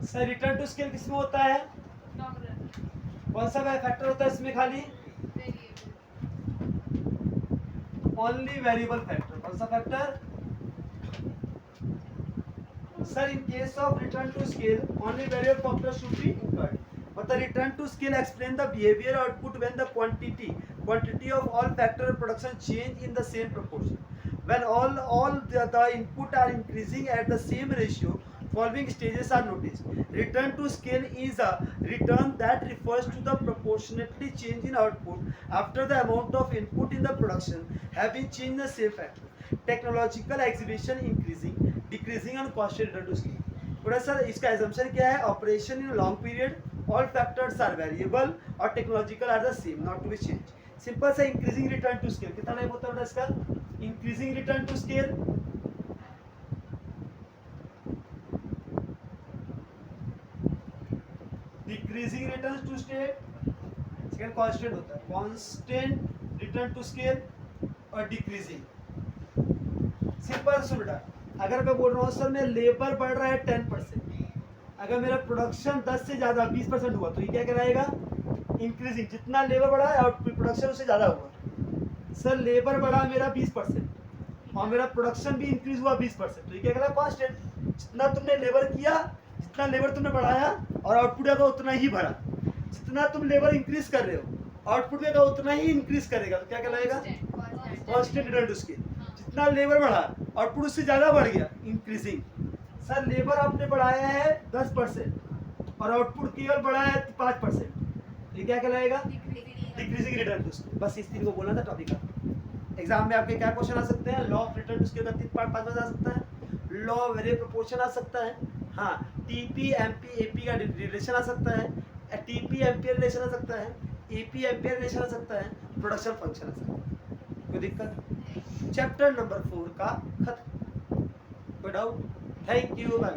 सर रिटर्न टू स्केल किसमें होता है, कौन सा फैक्टर होता है इसमें, खाली ओनली वेरिएबल फैक्टर। कौन सा factor sir, in case of return to scale only variable factor should be included. मतलब return to scale explain the behaviour output when the quantity of all factor production change in the same proportion when all the input are increasing at the same ratio. Following stages are noticed. Return to scale is a return that refers to the proportionately change in output after the amount of input in the production have been changed the same factor. Technological exhibition increasing, decreasing and constant return to scale. थोड़ा सर इसका assumption क्या है, operation in a long period, all factors are variable और technological are the same, not to be changed. Simple सा इंक्रीजिंग रिटर्न टू स्केल कितना टाइम होता है इसका, increasing return to scale decreasing return to scale, second constant होता है, कांस्टेंट रिटर्न टू स्केल और डिक्रीजिंग। सिंपल सुन बेटा, अगर मैं बोल रहा हूँ सर मैं लेबर बढ़ रहा है 10%, अगर मेरा प्रोडक्शन 10 से ज़्यादा 20% हुआ तो ये क्या कहलाएगा, इंक्रीजिंग। जितना लेबर बढ़ा है आउटपुट प्रोडक्शन उससे ज़्यादा हुआ। सर लेबर बढ़ा मेरा 20% और मेरा प्रोडक्शन भी इंक्रीज हुआ 20%, तो ये क्या कहलाएगा, कांस्टेंट। जितना तुमने लेबर किया जितना लेबर तुमने बढ़ाया और आउटपुट का उतना ही बढ़ा, जितना तुम लेबर इंक्रीज कर रहे हो आउटपुट का उतना ही इंक्रीज करेगा, तो क्या कहलाएगा? Constant return to scale. जितना लेबर बढ़ा आउटपुट उससे ज़्यादा बढ़ गया, इंक्रीजिंग। सर लेबर आपने बढ़ाया है 10% और आउटपुट केवल बढ़ा है 5%, ये क्या कहलाएगा? Decreasing return to scale. बस इस तीन को बोलना था टॉपिक का। एग्जाम में आपके क्या क्वेश्चन आ सकते हैं? Law of return to scale का 3 पार्ट 5 में आ सकता है, लॉ ऑफ वेरिएबल प्रोपोर्शन आ सकता है, हाँ टीपी एमपी एपी का रिलेशन आ सकता है, टीपी एम्पियर रिलेशन आ सकता है, एपी एम्पियर रिलेशन आ सकता है, प्रोडक्शन फंक्शन आ सकता है। कोई दिक्कत? चैप्टर नंबर 4 का खत्म। कोई डाउट? Thank you, bye.